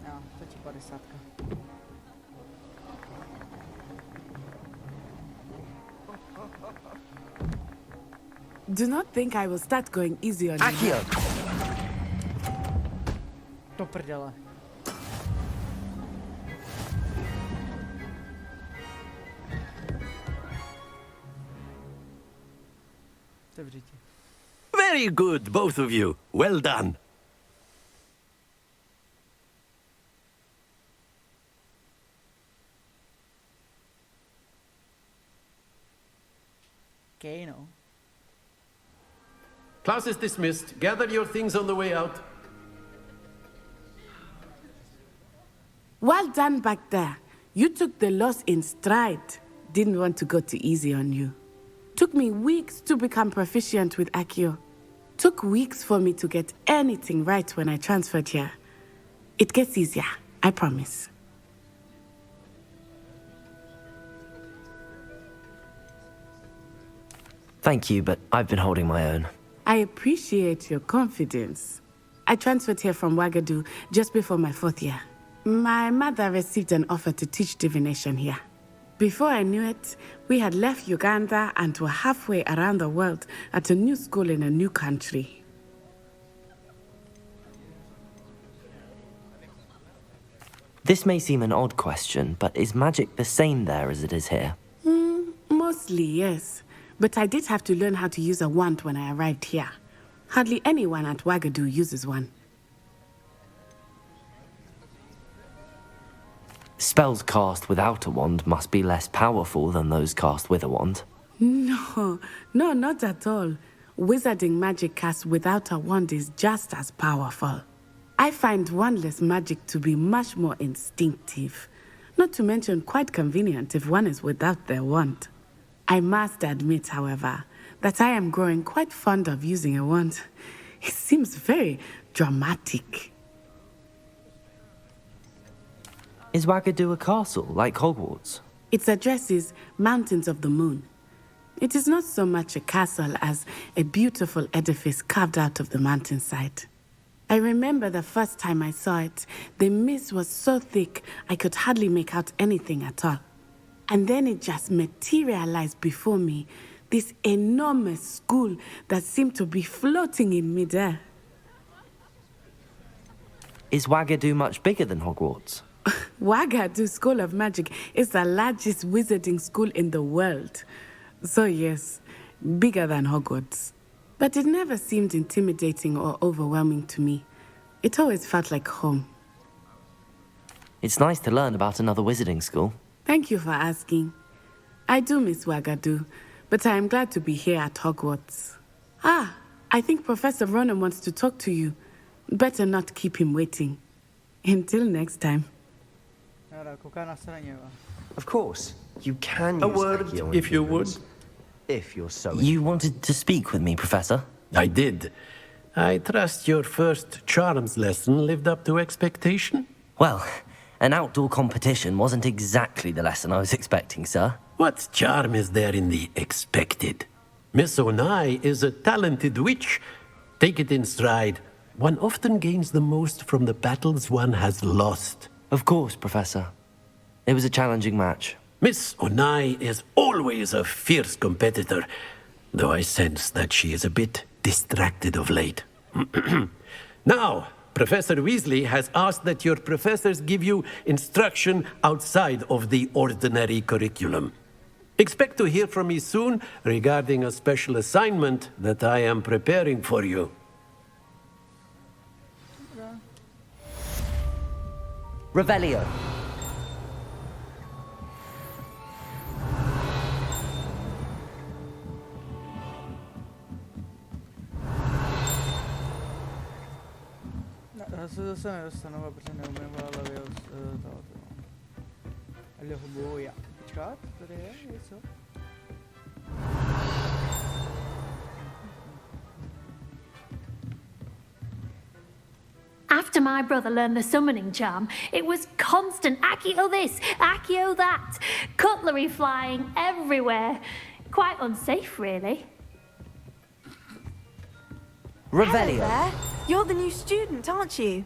No, to ci 50. Do not think I will start going easy on you. Do prdele. Very good, both of you. Well done. Okay, no. Class is dismissed. Gather your things on the way out. Well done back there. You took the loss in stride. Didn't want to go too easy on you. Took me weeks to become proficient with Akio. Took weeks for me to get anything right when I transferred here. It gets easier, I promise. Thank you, but I've been holding my own. I appreciate your confidence. I transferred here from Wagadu just before my 4th year. My mother received an offer to teach divination here. Before I knew it, we had left Uganda and were halfway around the world at a new school in a new country. This may seem an odd question, but is magic the same there as it is here? Mostly, yes. But I did have to learn how to use a wand when I arrived here. Hardly anyone at Wagadu uses one. Spells cast without a wand must be less powerful than those cast with a wand. No, not at all. Wizarding magic cast without a wand is just as powerful. I find wandless magic to be much more instinctive. Not to mention quite convenient if one is without their wand. I must admit, however, that I am growing quite fond of using a wand. It seems very dramatic. Is Wagadu a castle, like Hogwarts? Its address is Mountains of the Moon. It is not so much a castle as a beautiful edifice carved out of the mountainside. I remember the first time I saw it, the mist was so thick I could hardly make out anything at all. And then it just materialized before me, this enormous school that seemed to be floating in midair. Is Wagadu much bigger than Hogwarts? Wagadu School of Magic is the largest wizarding school in the world. So yes, bigger than Hogwarts. But it never seemed intimidating or overwhelming to me. It always felt like home. It's nice to learn about another wizarding school. Thank you for asking. I do miss Wagadu, but I am glad to be here at Hogwarts. Ah, I think Professor Ronan wants to talk to you. Better not keep him waiting. Until next time. Of course, you can A use word, Accio on if you would. humans, if you're so You wanted to speak with me, Professor? I did. I trust your first charms lesson lived up to expectation? Well, an outdoor competition wasn't exactly the lesson I was expecting, sir. What charm is there in the expected? Miss Onai is a talented witch. Take it in stride. One often gains the most from the battles one has lost. Of course, Professor. It was a challenging match. Miss Onai is always a fierce competitor, though I sense that she is a bit distracted of late. Now, Professor Weasley has asked that your professors give you instruction outside of the ordinary curriculum. Expect to hear from me soon regarding a special assignment that I am preparing for you. Revelio. Se zase nedostanu, protože neumím hlavě toho. Lehboja. Počkat, tady je něco? After my brother learned the summoning charm, it was constant Accio this, Accio that, cutlery flying everywhere. Quite unsafe, really. Revelio. Hello there. You're the new student, aren't you?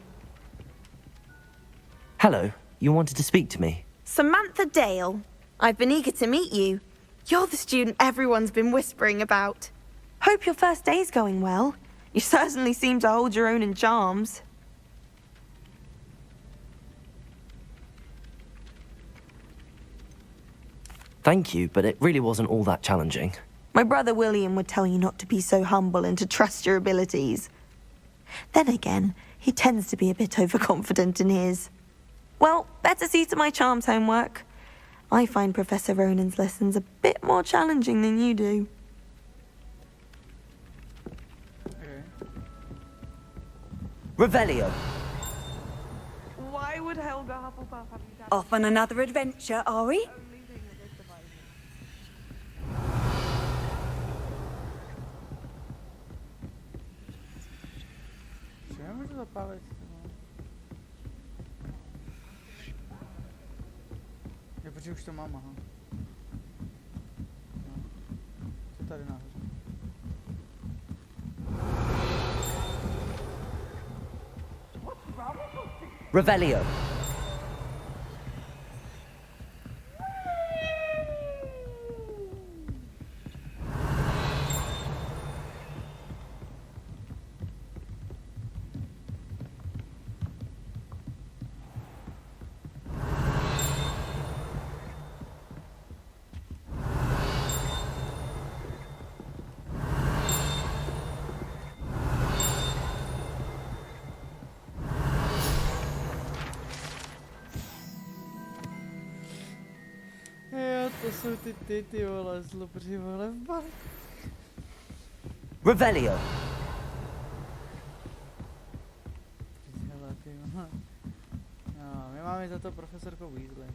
Hello, you wanted to speak to me? Samantha Dale. I've been eager to meet you. You're the student everyone's been whispering about. Hope your first day's going well. You certainly seem to hold your own in charms. Thank you, but it really wasn't all that challenging. My brother William would tell you not to be so humble and to trust your abilities. Then again, he tends to be a bit overconfident in his. Well, better see to my charms homework. I find Professor Ronan's lessons a bit more challenging than you do. Revelio. Why would Helga Hufflepuff have you Off on another adventure, are we? Je, protože už to mám, aha. No. Co tady nahoře? Revelio. To jsou ty vole, zlobři vole v bar. Revelio. Hele, ty vole. No, my máme za to profesorku Weasley.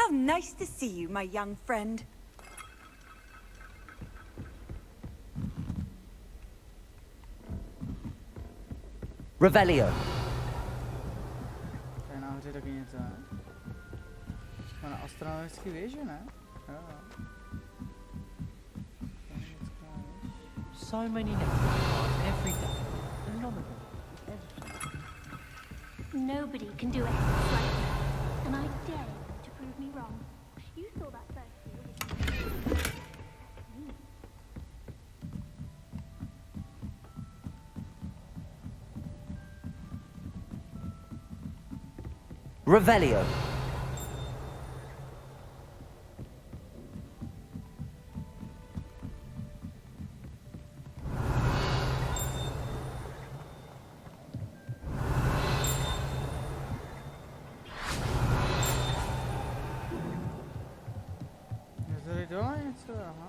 How nice to see you, my young friend. Revelio. To je nahoře taky něco, ne? Jsme na astronomické věži, ne? Jo. So many necklaces every day. Phenomenal. Nobody can do anything like that. And I dare you to prove me wrong. You saw that first. Revelio. Je tady dole něco, aha.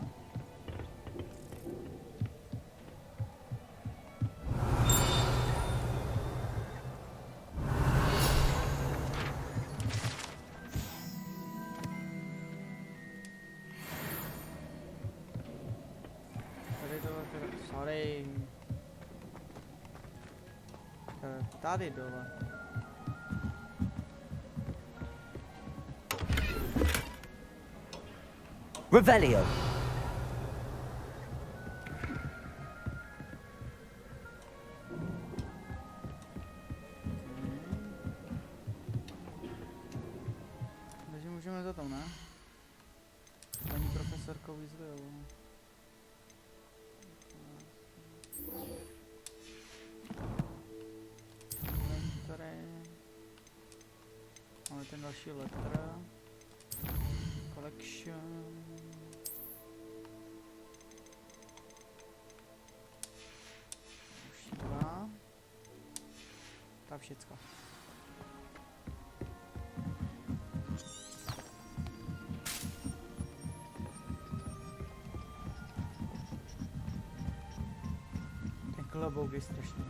Tady dole teda, sorry. Tady dole. Revelio. Takže můžeme za to, ne? Paní profesorkou Weasleyovou. Tady. Máme ten další letter. Collection. Už dva. Tak všecko. Ten klobouk je strašný.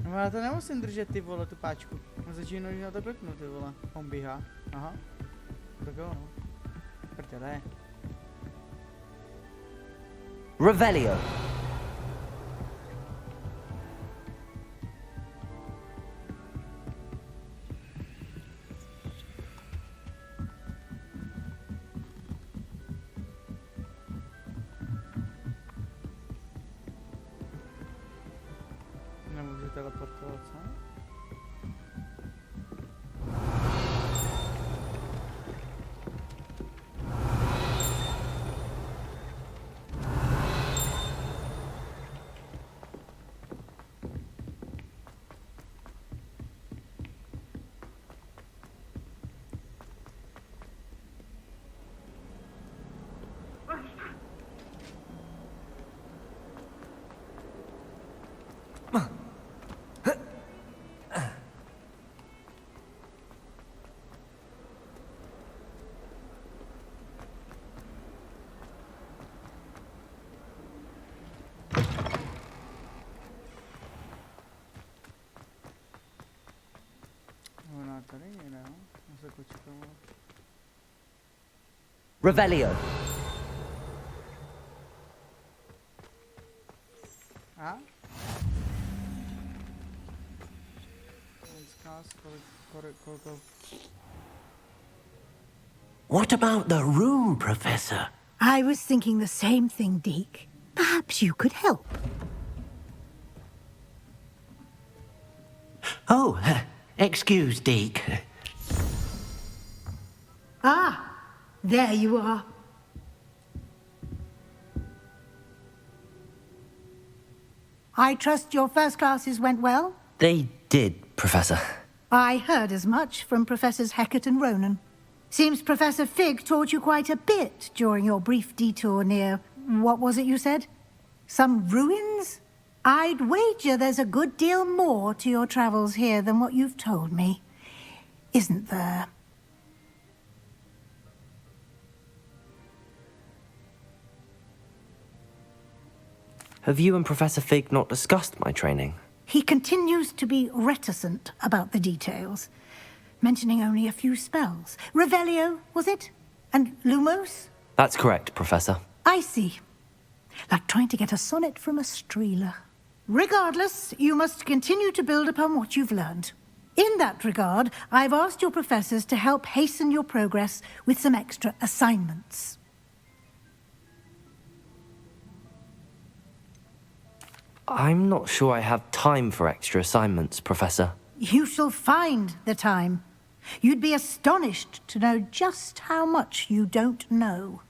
No já to nemusím držet, ty vole, tu páčku. No začínu, že na to kliknu, ty vole. On běhá. Aha. Tak jo, no. Prdele. Revelio. Nemůžu teleportovat, co? Ona tady je, no? Musím počkat. Revelio. A? What about the room, Professor? I was thinking the same thing, Deke. Perhaps you could help. Oh, excuse, Deke. Ah, there you are. I trust your first classes went well? They did, Professor. I heard as much from Professors Hecat and Ronan. Seems Professor Fig taught you quite a bit during your brief detour near... what was it you said? Some ruins? I'd wager there's a good deal more to your travels here than what you've told me. Isn't there? Have you and Professor Fig not discussed my training? He continues to be reticent about the details, mentioning only a few spells. Revelio, was it? And Lumos? That's correct, Professor. I see. Like trying to get a sonnet from a streeler. Regardless, you must continue to build upon what you've learned. In that regard, I've asked your professors to help hasten your progress with some extra assignments. I'm not sure I have time for extra assignments, Professor. You shall find the time. You'd be astonished to know just how much you don't know.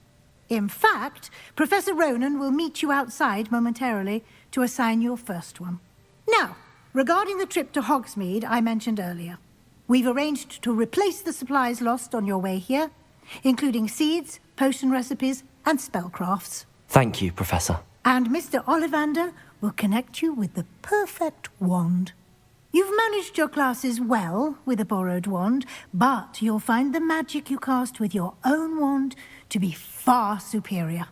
In fact, Professor Ronan will meet you outside momentarily to assign your first one. Now, regarding the trip to Hogsmeade I mentioned earlier, we've arranged to replace the supplies lost on your way here, including seeds, potion recipes, and spellcrafts. Thank you, Professor. And Mr. Ollivander will connect you with the perfect wand. You've managed your classes well with a borrowed wand, but you'll find the magic you cast with your own wand to be far superior.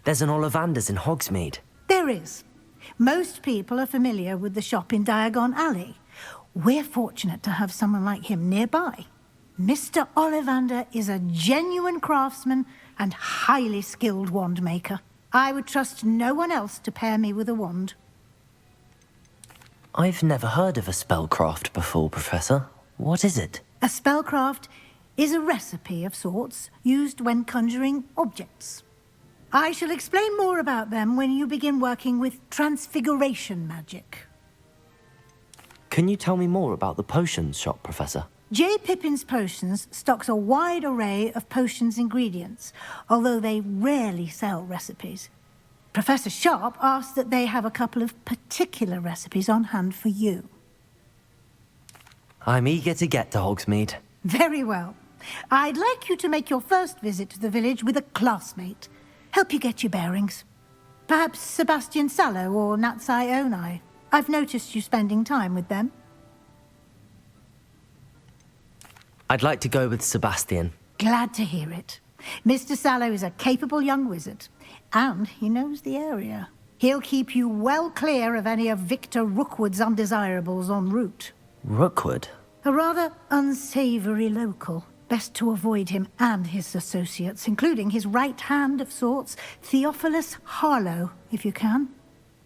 There's an Ollivander's in Hogsmeade. There is. Most people are familiar with the shop in Diagon Alley. We're fortunate to have someone like him nearby. Mr. Ollivander is a genuine craftsman and highly skilled wand maker. I would trust no one else to pair me with a wand. I've never heard of a spellcraft before, Professor. What is it? A spellcraft is a recipe of sorts used when conjuring objects. I shall explain more about them when you begin working with transfiguration magic. Can you tell me more about the potions shop, Professor? J. Pippin's Potions stocks a wide array of potions ingredients, although they rarely sell recipes. Professor Sharp asked that they have a couple of particular recipes on hand for you. I'm eager to get to Hogsmeade. Very well. I'd like you to make your first visit to the village with a classmate. Help you get your bearings. Perhaps Sebastian Sallow or Natsai Onai. I've noticed you spending time with them. I'd like to go with Sebastian. Glad to hear it. Mr. Sallow is a capable young wizard, and he knows the area. He'll keep you well clear of any of Victor Rookwood's undesirables en route. Rookwood? A rather unsavory local. Best to avoid him and his associates, including his right hand of sorts, Theophilus Harlow, if you can.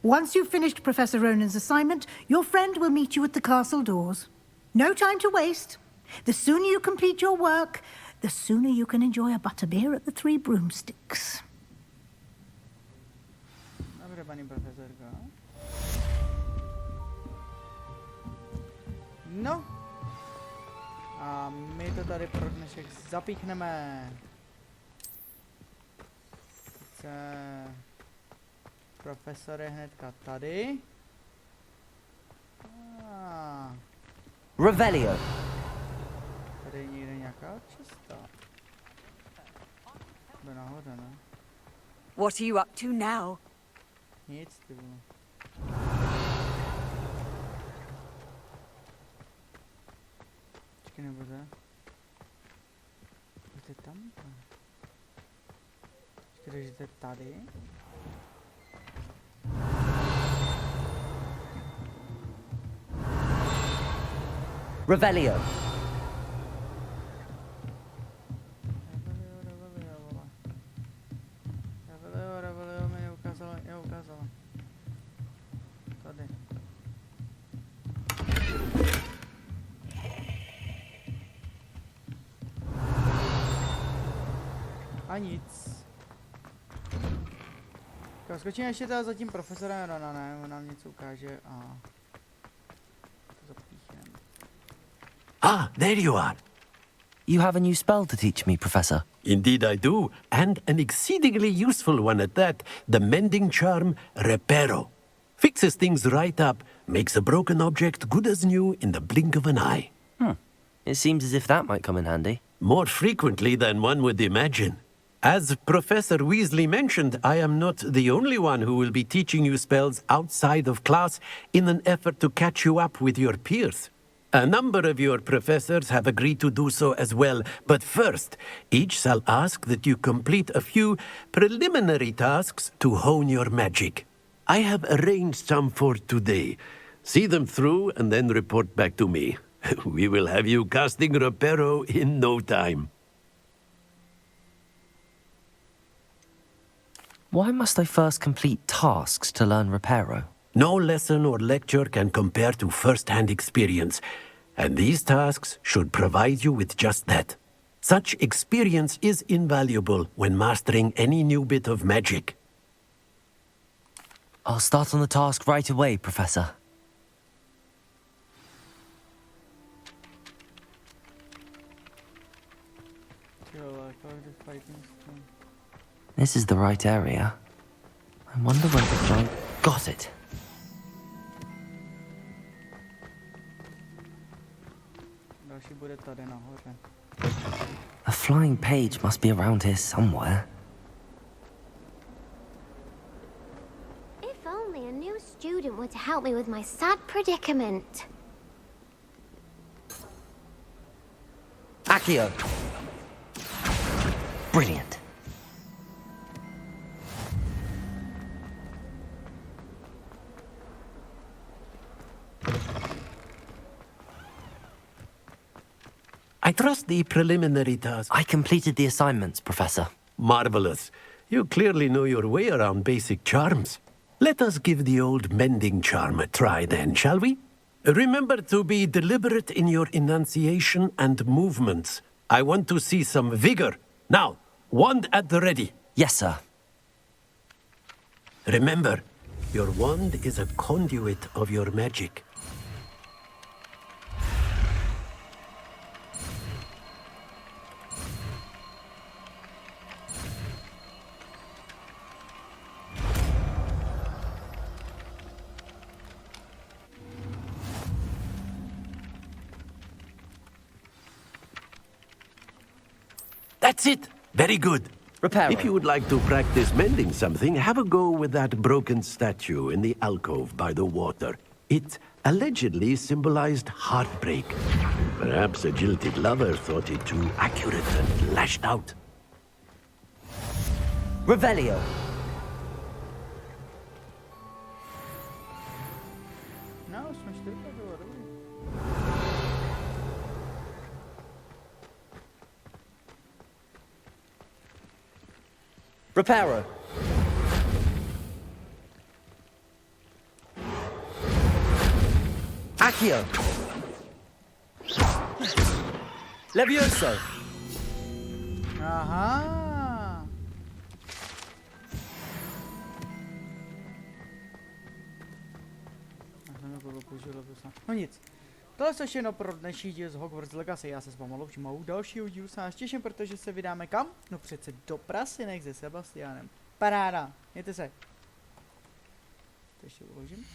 Once you've finished Professor Ronan's assignment, your friend will meet you at the castle doors. No time to waste. The sooner you complete your work, the sooner you can enjoy a butterbeer at the Three Broomsticks. Dobre, paní profesorko. No. A my to tady pro dnešek zapíchneme. Sice profesor je hnedka tady. Revelio. Tady je někde nějaká cesta. Jde nahoře, ne? What are you up to now? Nic, ty vole. Počkej, nebo to? Jde tam? Počkej, že jde tady? Revelio. Revelio mi neukázala. Tady. A nic. Skočíme ještě teda za tím profesorem Ronanem, on nám něco ukáže a to zapíchneme. Ah, there you are. You have a new spell to teach me, Professor. Indeed I do, and an exceedingly useful one at that. The mending charm, Reparo. Fixes things right up, makes a broken object good as new in the blink of an eye. It seems as if that might come in handy. More frequently than one would imagine. As Professor Weasley mentioned, I am not the only one who will be teaching you spells outside of class in an effort to catch you up with your peers. A number of your professors have agreed to do so as well, but first, each shall ask that you complete a few preliminary tasks to hone your magic. I have arranged some for today. See them through and then report back to me. We will have you casting Reparo in no time. Why must I first complete tasks to learn Reparo? No lesson or lecture can compare to first-hand experience, and these tasks should provide you with just that. Such experience is invaluable when mastering any new bit of magic. I'll start on the task right away, Professor. This is the right area. I wonder where the giant... Got it! A flying page must be around here somewhere. If only a new student were to help me with my sad predicament. Accio! Brilliant. I trust the preliminary task. I completed the assignments, Professor. Marvelous. You clearly know your way around basic charms. Let us give the old mending charm a try then, shall we? Remember to be deliberate in your enunciation and movements. I want to see some vigor. Now, wand at the ready. Yes, sir. Remember, your wand is a conduit of your magic. That's it! Very good. Reparo. If you would like to practice mending something, have a go with that broken statue in the alcove by the water. It allegedly symbolized heartbreak. Perhaps a jilted lover thought it too accurate and lashed out. Revelio. Reparo. Accio. Levioso. Aha. No nic. To je všechno pro dnešní díl z Hogwarts Legacy. Já se s vámi loučím a u dalšího dílu se nás těším, protože se vydáme kam? No přece do Prasinek se Sebastianem. Paráda. Mějte se. To ještě uložím.